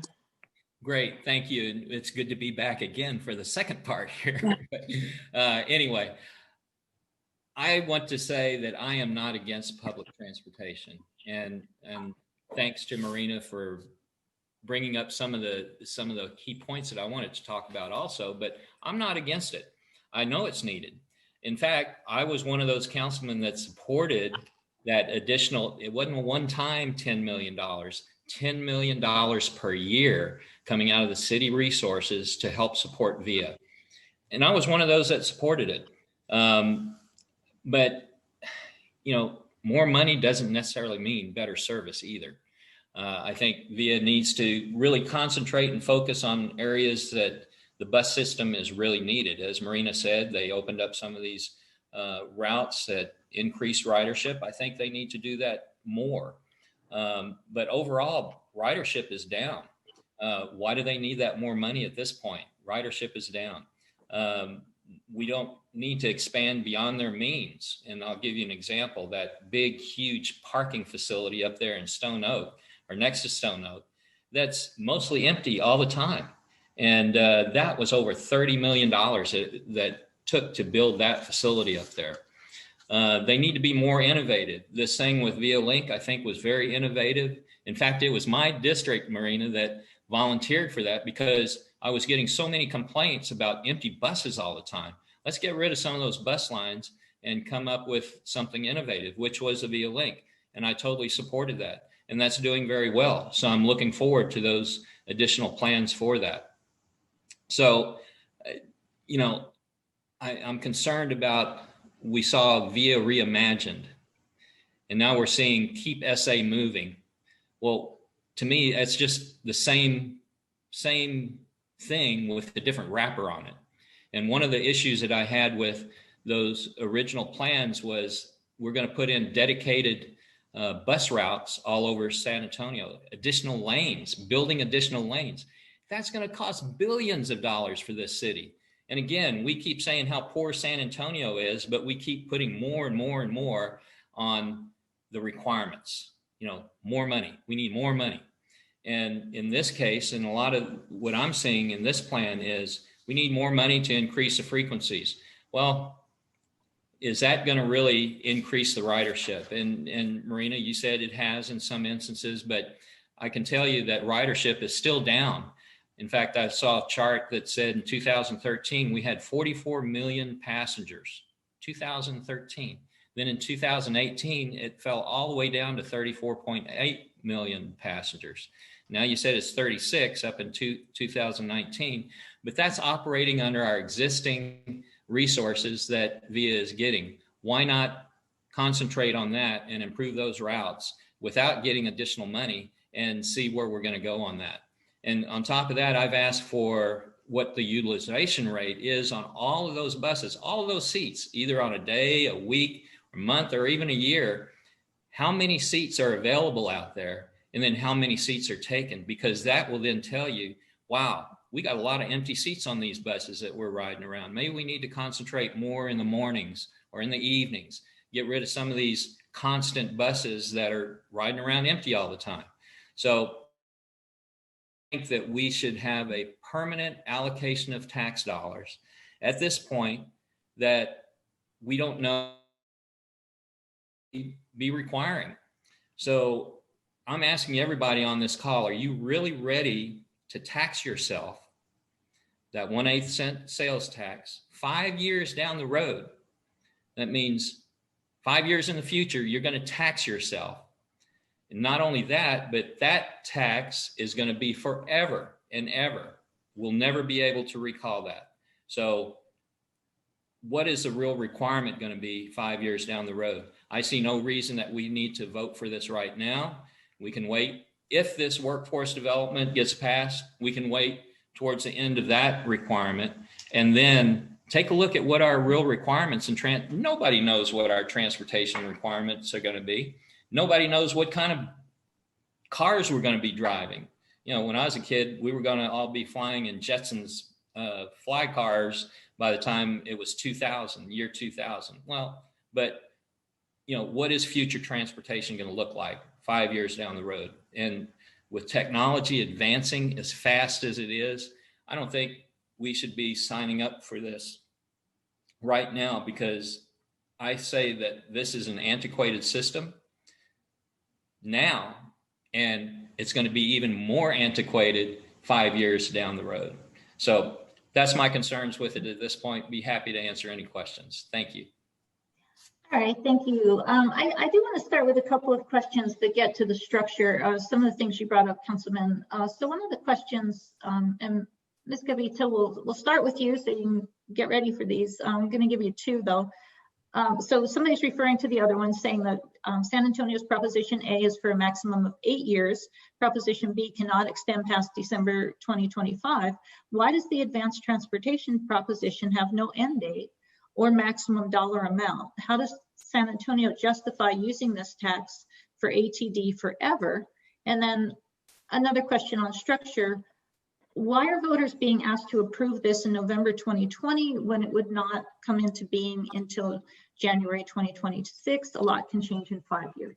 Great, thank you. It's good to be back again for the second part here. Anyway, I want to say that I am not against public transportation, and thanks to Marina for bringing up some of the key points that I wanted to talk about also. But I'm not against it. I know it's needed. In fact, I was one of those councilmen that supported that additional. It wasn't a one-time $10 million. $10 million per year coming out of the city resources to help support VIA, and I was one of those that supported it. But, you know, more money doesn't necessarily mean better service either. I think VIA needs to really concentrate and focus on areas that the bus system is really needed. As Marina said, they opened up some of these routes that increase ridership. I think they need to do that more. But overall, ridership is down. Why do they need that more money at this point? Ridership is down. we don't need to expand beyond their means. And I'll give you an example. That big, huge parking facility up there in Stone Oak, or next to Stone Oak, that's mostly empty all the time. And that was over $30 million that took to build that facility up there. They need to be more innovative. This thing with Via Link, I think, was very innovative. In fact, it was my district, Marina, that volunteered for that because I was getting so many complaints about empty buses all the time. Let's get rid of some of those bus lines and come up with something innovative, which was a Via Link. And I totally supported that. And that's doing very well. So I'm looking forward to those additional plans for that. So, you know, I'm concerned about, we saw Via Reimagined, and now we're seeing Keep SA Moving. Well, to me, that's just the same thing with a different wrapper on it. And one of the issues that I had with those original plans was we're going to put in dedicated bus routes all over San Antonio, additional lanes, building additional lanes. That's going to cost billions of dollars for this city. And again, we keep saying how poor San Antonio is, but we keep putting more and more and more on the requirements. You know, more money. We need more money. And in this case, and a lot of what I'm seeing in this plan is we need more money to increase the frequencies. Well, is that going to really increase the ridership? And Marina, you said it has in some instances, but I can tell you that ridership is still down. In fact, I saw a chart that said in 2013, we had 44 million passengers, 2013. Then in 2018, it fell all the way down to 34.8 million passengers. Now you said it's 36 up in 2019, but that's operating under our existing resources that VIA is getting. Why not concentrate on that and improve those routes without getting additional money and see where we're going to go on that? And on top of that, I've asked for what the utilization rate is on all of those buses, all of those seats, either on a day, a week, a month, or even a year. How many seats are available out there? And then how many seats are taken? Because that will then tell you, wow, we got a lot of empty seats on these buses that we're riding around. Maybe we need to concentrate more in the mornings or in the evenings, get rid of some of these constant buses that are riding around empty all the time. So I think that we should have a permanent allocation of tax dollars at this point that we don't know be requiring. So I'm asking everybody on this call, are you really ready to tax yourself that 1/8 cent sales tax 5 years down the road? That means 5 years in the future, you're going to tax yourself. And not only that, but that tax is going to be forever and ever. We'll never be able to recall that. So what is the real requirement going to be 5 years down the road? I see no reason that we need to vote for this right now. We can wait. If this workforce development gets passed, we can wait towards the end of that requirement and then take a look at what our real requirements and nobody knows what our transportation requirements are going to be. Nobody knows what kind of cars we're going to be driving. You know, when I was a kid, we were going to all be flying in Jetsons fly cars by the time it was 2000, year 2000. Well, but you know, what is future transportation going to look like 5 years down the road? And with technology advancing as fast as it is, I don't think we should be signing up for this right now, because I say that this is an antiquated system now, and it's going to be even more antiquated 5 years down the road. So that's my concerns with it at this point. Be happy to answer any questions. Thank you. All right, thank you. I do want to start with a couple of questions that get to the structure of some of the things you brought up, Councilman. So one of the questions, and Ms. Gavito, we'll start with you so you can get ready for these. I'm going to give you two though. So somebody's referring to the other one, saying that San Antonio's Proposition A is for a maximum of 8 years. Proposition B cannot extend past December 2025. Why does the Advanced Transportation Proposition have no end date or maximum dollar amount? How does San Antonio justify using this tax for ATD forever? And then another question on structure. why are voters being asked to approve this in November 2020 when it would not come into being until January 2026? A lot can change in 5 years.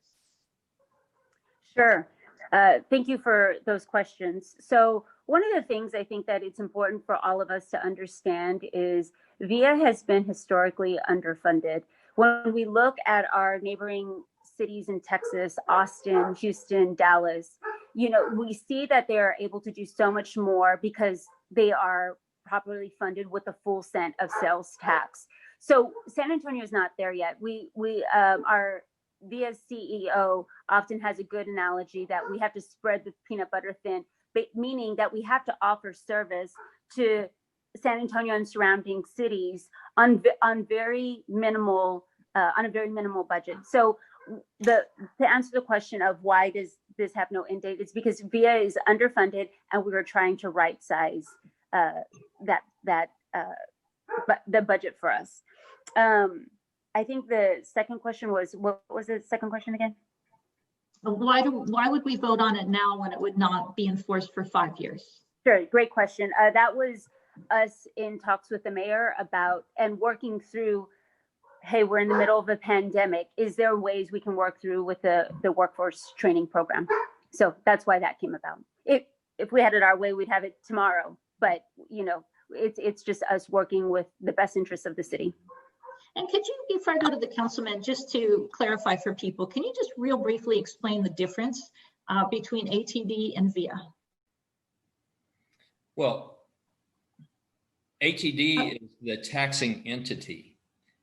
Sure. Thank you for those questions. So one of the things I think that it's important for all of us to understand is VIA has been historically underfunded. When we look at our neighboring cities in Texas, Austin, Houston, Dallas, you know, we see that they are able to do so much more because they are properly funded with the full cent of sales tax. So San Antonio is not there yet. Our VIA's CEO often has a good analogy that we have to spread the peanut butter thin, meaning that we have to offer service to San Antonio and surrounding cities on a very minimal budget. So to answer the question of why does this have no end date, it's because VIA is underfunded and we were trying to right size the budget for us. I think the second question was, what was the second question again? Why would we vote on it now when it would not be enforced for 5 years? Sure, great question. That was us in talks with the mayor about and working through, hey, we're in the middle of a pandemic. Is there ways we can work through with the workforce training program? So that's why that came about. If we had it our way, we'd have it tomorrow. But you know, it's just us working with the best interests of the city. And could you, before I go to the councilman, just to clarify for people, can you just real briefly explain the difference between ATD and VIA? Well, ATD is the taxing entity,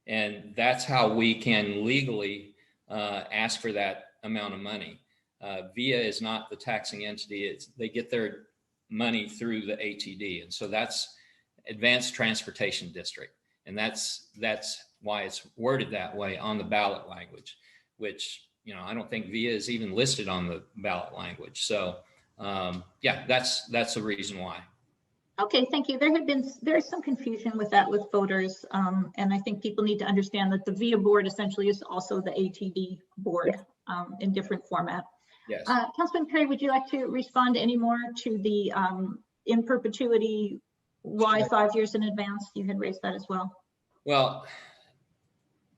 and that's how we can legally ask for that amount of money. VIA is not the taxing entity. They get their money through the ATD, and so that's Advanced Transportation District, and that's why it's worded that way on the ballot language, which, you know, I don't think VIA is even listed on the ballot language. So yeah, that's the reason why. Okay, thank you. There's some confusion with that with voters, and I think people need to understand that the VIA board essentially is also the ATD board in different format. Yes. Councilman Perry, would you like to respond any more to the in perpetuity, why 5 years in advance? You had raised that as well. Well,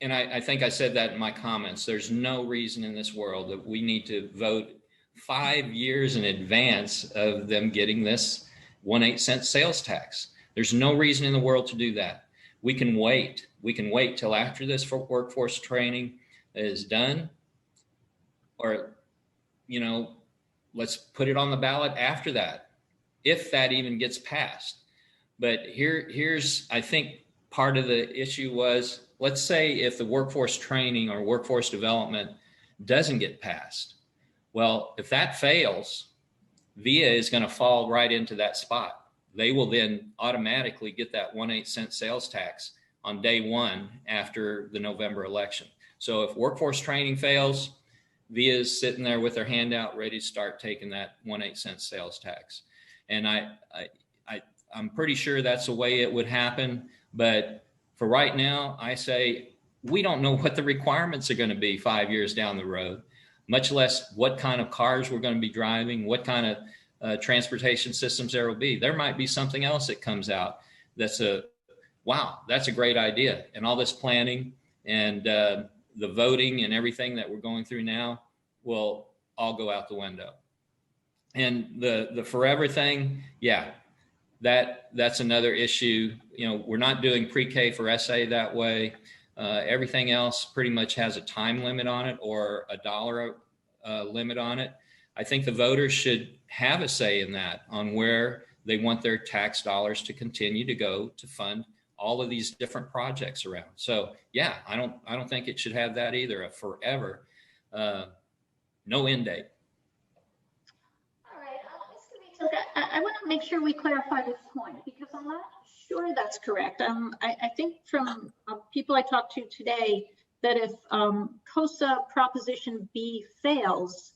and I think I said that in my comments, there's no reason in this world that we need to vote 5 years in advance of them getting this 1/8 cent sales tax. There's no reason in the world to do that. We can wait. We can wait till after this workforce training is done, or, you know, let's put it on the ballot after that, if that even gets passed. But here's, I think, part of the issue was, let's say if the workforce training or workforce development doesn't get passed. Well, if that fails, VIA is going to fall right into that spot. They will then automatically get that 1/8 cent sales tax on day one after the November election. So if workforce training fails, VIA is sitting there with their hand out ready to start taking that 1/8 cent sales tax. And I'm pretty sure that's the way it would happen. But for right now, I say we don't know what the requirements are going to be 5 years down the road, much less what kind of cars we're going to be driving, what kind of transportation systems there will be. There might be something else that comes out that's wow, that's a great idea. And all this planning and the voting and everything that we're going through now will all go out the window. And the forever thing, yeah, that's another issue. You know, we're not doing pre-K for SA that way. Everything else pretty much has a time limit on it or a dollar limit on it. I think the voters should have a say in that, on where they want their tax dollars to continue to go to fund all of these different projects around. So yeah, I don't think it should have that either, a forever, no end date. All right, Ms. Gavito, I want to make sure we clarify this point because I'm not sure that's correct. I think from people I talked to today that if COSA Proposition B fails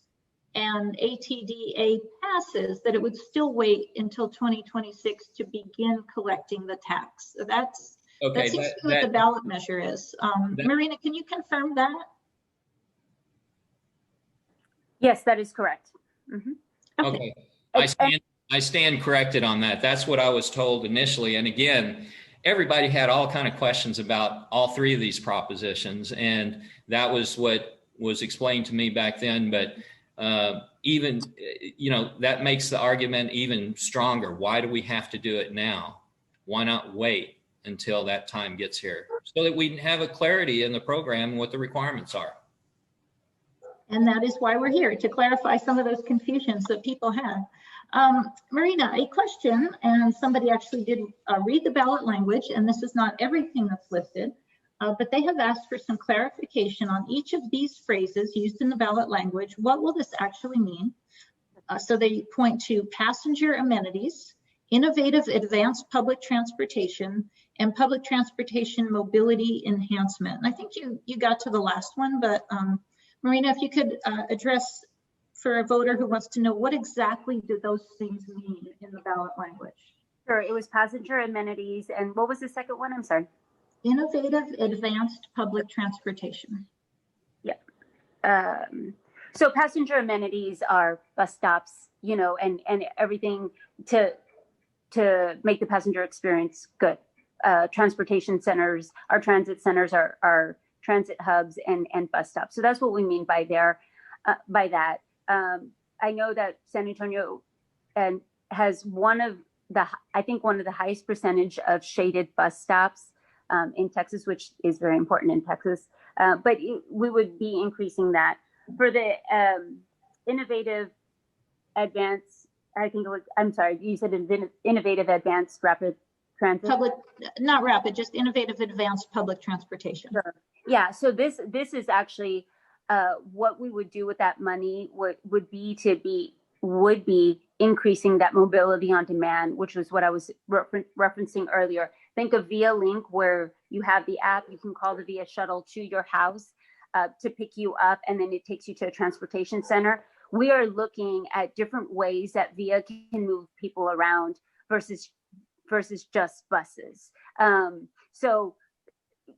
and ATDA passes, that it would still wait until 2026 to begin collecting the tax. So that seems to be what the ballot measure is. Marina, can you confirm that? Yes, that is correct. Mm-hmm. Okay. I stand I stand corrected on that. That's what I was told initially. And again, everybody had all kind of questions about all three of these propositions. And that was what was explained to me back then. But even, that makes the argument even stronger. Why do we have to do it now? Why not wait until that time gets here so that we have a clarity in the program and what the requirements are? And that is why we're here, to clarify some of those confusions that people had. Marina, a question, and somebody actually did read the ballot language, and this is not everything that's listed, but they have asked for some clarification on each of these phrases used in the ballot language. What will this actually mean? So they point to passenger amenities, innovative advanced public transportation, and public transportation mobility enhancement. And I think you got to the last one, but Marina, if you could address for a voter who wants to know what exactly do those things mean in the ballot language? Sure, it was passenger amenities, and what was the second one? I'm sorry. Innovative advanced public transportation. Yeah. So passenger amenities are bus stops, and everything to make the passenger experience good. Transportation centers, our transit centers are transit hubs and bus stops. So that's what we mean by that. I know that San Antonio has one of the highest percentage of shaded bus stops in Texas, which is very important in Texas. But we would be increasing that for the innovative advanced. You said innovative advanced rapid transit. Not rapid, just innovative advanced public transportation. Sure. Yeah. So this is actually what we would do with that money would be increasing that mobility on demand, which was what I was referencing earlier. Think of Via Link, where you have the app, you can call the Via shuttle to your house to pick you up, and then it takes you to a transportation center. We are looking at different ways that Via can move people around versus just buses. So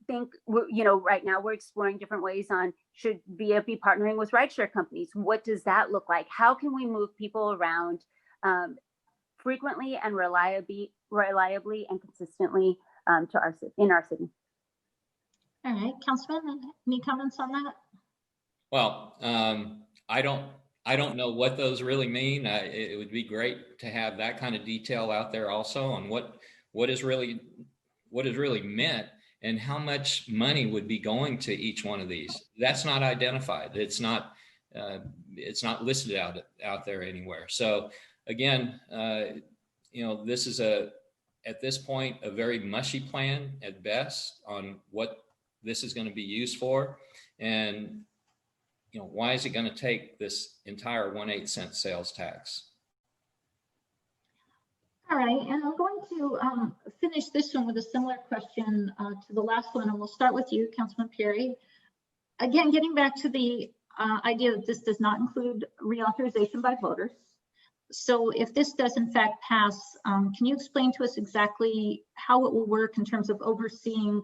think, right now we're exploring different ways on, should Via be partnering with rideshare companies? What does that look like? How can we move people around frequently and reliably and consistently in our city? All right, Councilman, any comments on that? Well, I don't know what those really mean. It would be great to have that kind of detail out there also on what is really meant and how much money would be going to each one of these. That's not identified. It's not listed out there anywhere. So again, this is at this point a very mushy plan at best on what this is going to be used for, and why is it going to take this entire 1/8 cent sales tax? All right, and I'm going to finish this one with a similar question to the last one, and we'll start with you, Councilman Perry. Again, getting back to the idea that this does not include reauthorization by voters. So if this does in fact pass, can you explain to us exactly how it will work in terms of overseeing?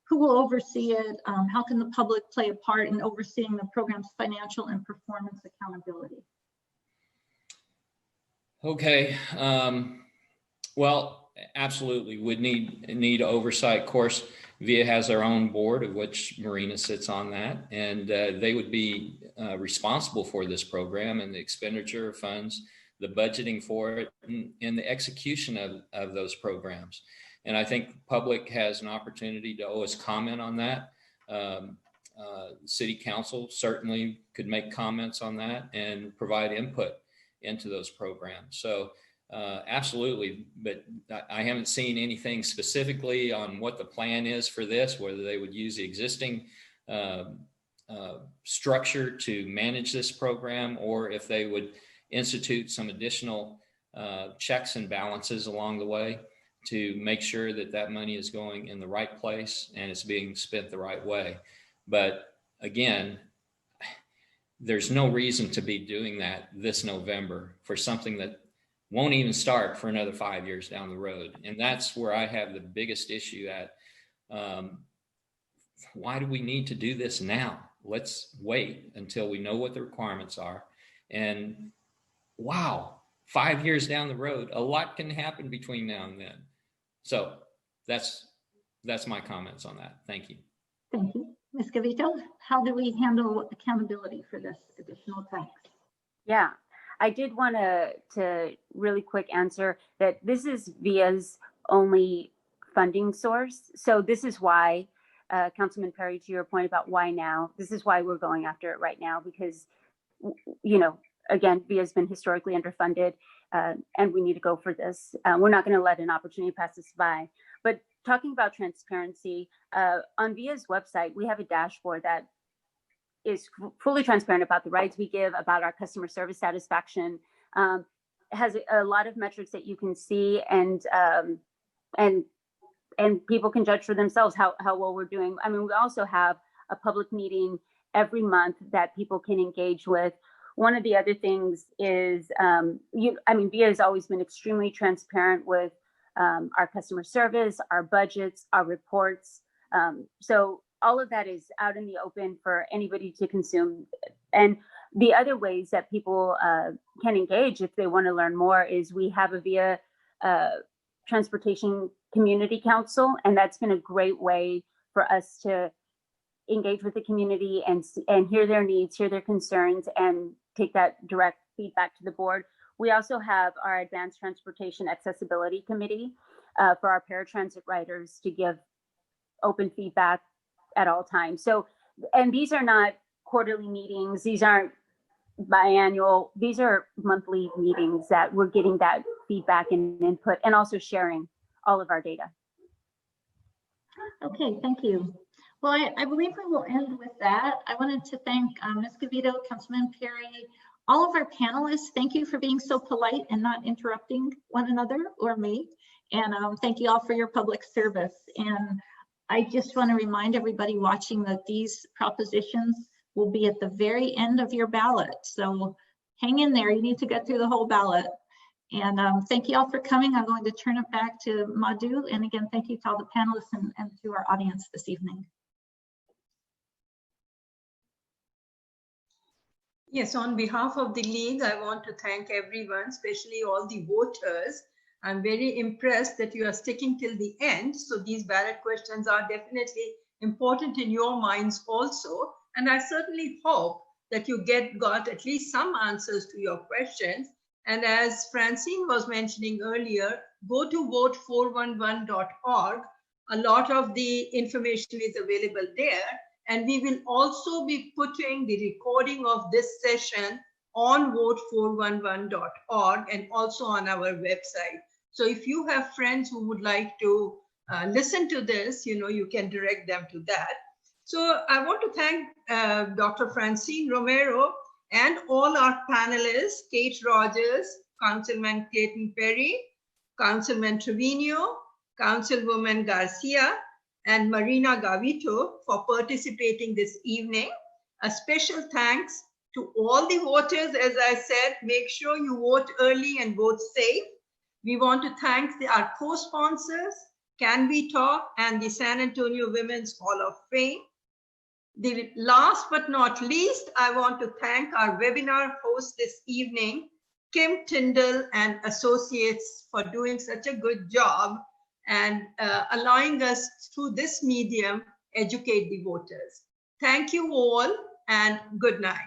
Who will oversee it? How can the public play a part in overseeing the program's financial and performance accountability? Okay. Well, absolutely would need oversight. Of course, VIA has their own board, of which Marina sits on that, and they would be responsible for this program and the expenditure of funds, the budgeting for it, and the execution of those programs. And I think the public has an opportunity to always comment on that. City Council certainly could make comments on that and provide input into those programs. So absolutely, but I haven't seen anything specifically on what the plan is for this, whether they would use the existing structure to manage this program, or if they would institute some additional checks and balances along the way to make sure that that money is going in the right place and it's being spent the right way. But again, there's no reason to be doing that this November for something that won't even start for another 5 years down the road. And that's where I have the biggest issue at. Why do we need to do this now? Let's wait until we know what the requirements are. And wow, 5 years down the road. A lot can happen between now and then. So that's my comments on that. Thank you. Thank you. Ms. Gavito, how do we handle accountability for this additional tax? Yeah, I did want to really quick answer that this is VIA's only funding source. So this is why, Councilman Perry, to your point about why now, this is why we're going after it right now, because, you know, again, VIA has been historically underfunded, and we need to go for this. We're not going to let an opportunity pass us by. But talking about transparency, on VIA's website, we have a dashboard that is fully transparent about the rights we give, about our customer service satisfaction. It has a lot of metrics that you can see, and people can judge for themselves how well we're doing. I mean, we also have a public meeting every month that people can engage with. One of the other things is, VIA has always been extremely transparent with our customer service, our budgets, our reports. So all of that is out in the open for anybody to consume. And the other ways that people can engage if they want to learn more is we have a VIA Transportation Community Council, and that's been a great way for us to engage with the community and hear their needs, hear their concerns, and take that direct feedback to the board. We also have our Advanced Transportation Accessibility Committee for our paratransit riders to give open feedback at all times. So, and these are not quarterly meetings, these aren't biannual, these are monthly meetings that we're getting that feedback and input, and also sharing all of our data. Okay, thank you. Well, I believe we will end with that. I wanted to thank Ms. Gavito, Councilman Perry, all of our panelists. Thank you for being so polite and not interrupting one another or me. And thank you all for your public service. And I just want to remind everybody watching that these propositions will be at the very end of your ballot. So hang in there, you need to get through the whole ballot. And thank you all for coming. I'm going to turn it back to Madhu. And again, thank you to all the panelists and to our audience this evening. Yes, on behalf of the League, I want to thank everyone, especially all the voters. I'm very impressed that you are sticking till the end. So these ballot questions are definitely important in your minds also. And I certainly hope that you got at least some answers to your questions. And as Francine was mentioning earlier, go to vote411.org. A lot of the information is available there. And we will also be putting the recording of this session on vote411.org and also on our website. So if you have friends who would like to listen to this, you can direct them to that. So I want to thank Dr. Francine Romero and all our panelists, Kate Rogers, Councilman Clayton Perry, Councilman Treviño, Councilwoman Garcia, and Marina Gavito for participating this evening. A special thanks to all the voters. As I said, make sure you vote early and vote safe. We want to thank our co-sponsors, Can We Talk and the San Antonio Women's Hall of Fame. The last but not least, I want to thank our webinar host this evening, Kim Tyndall and Associates, for doing such a good job and allowing us through this medium educate the voters. Thank you all and good night.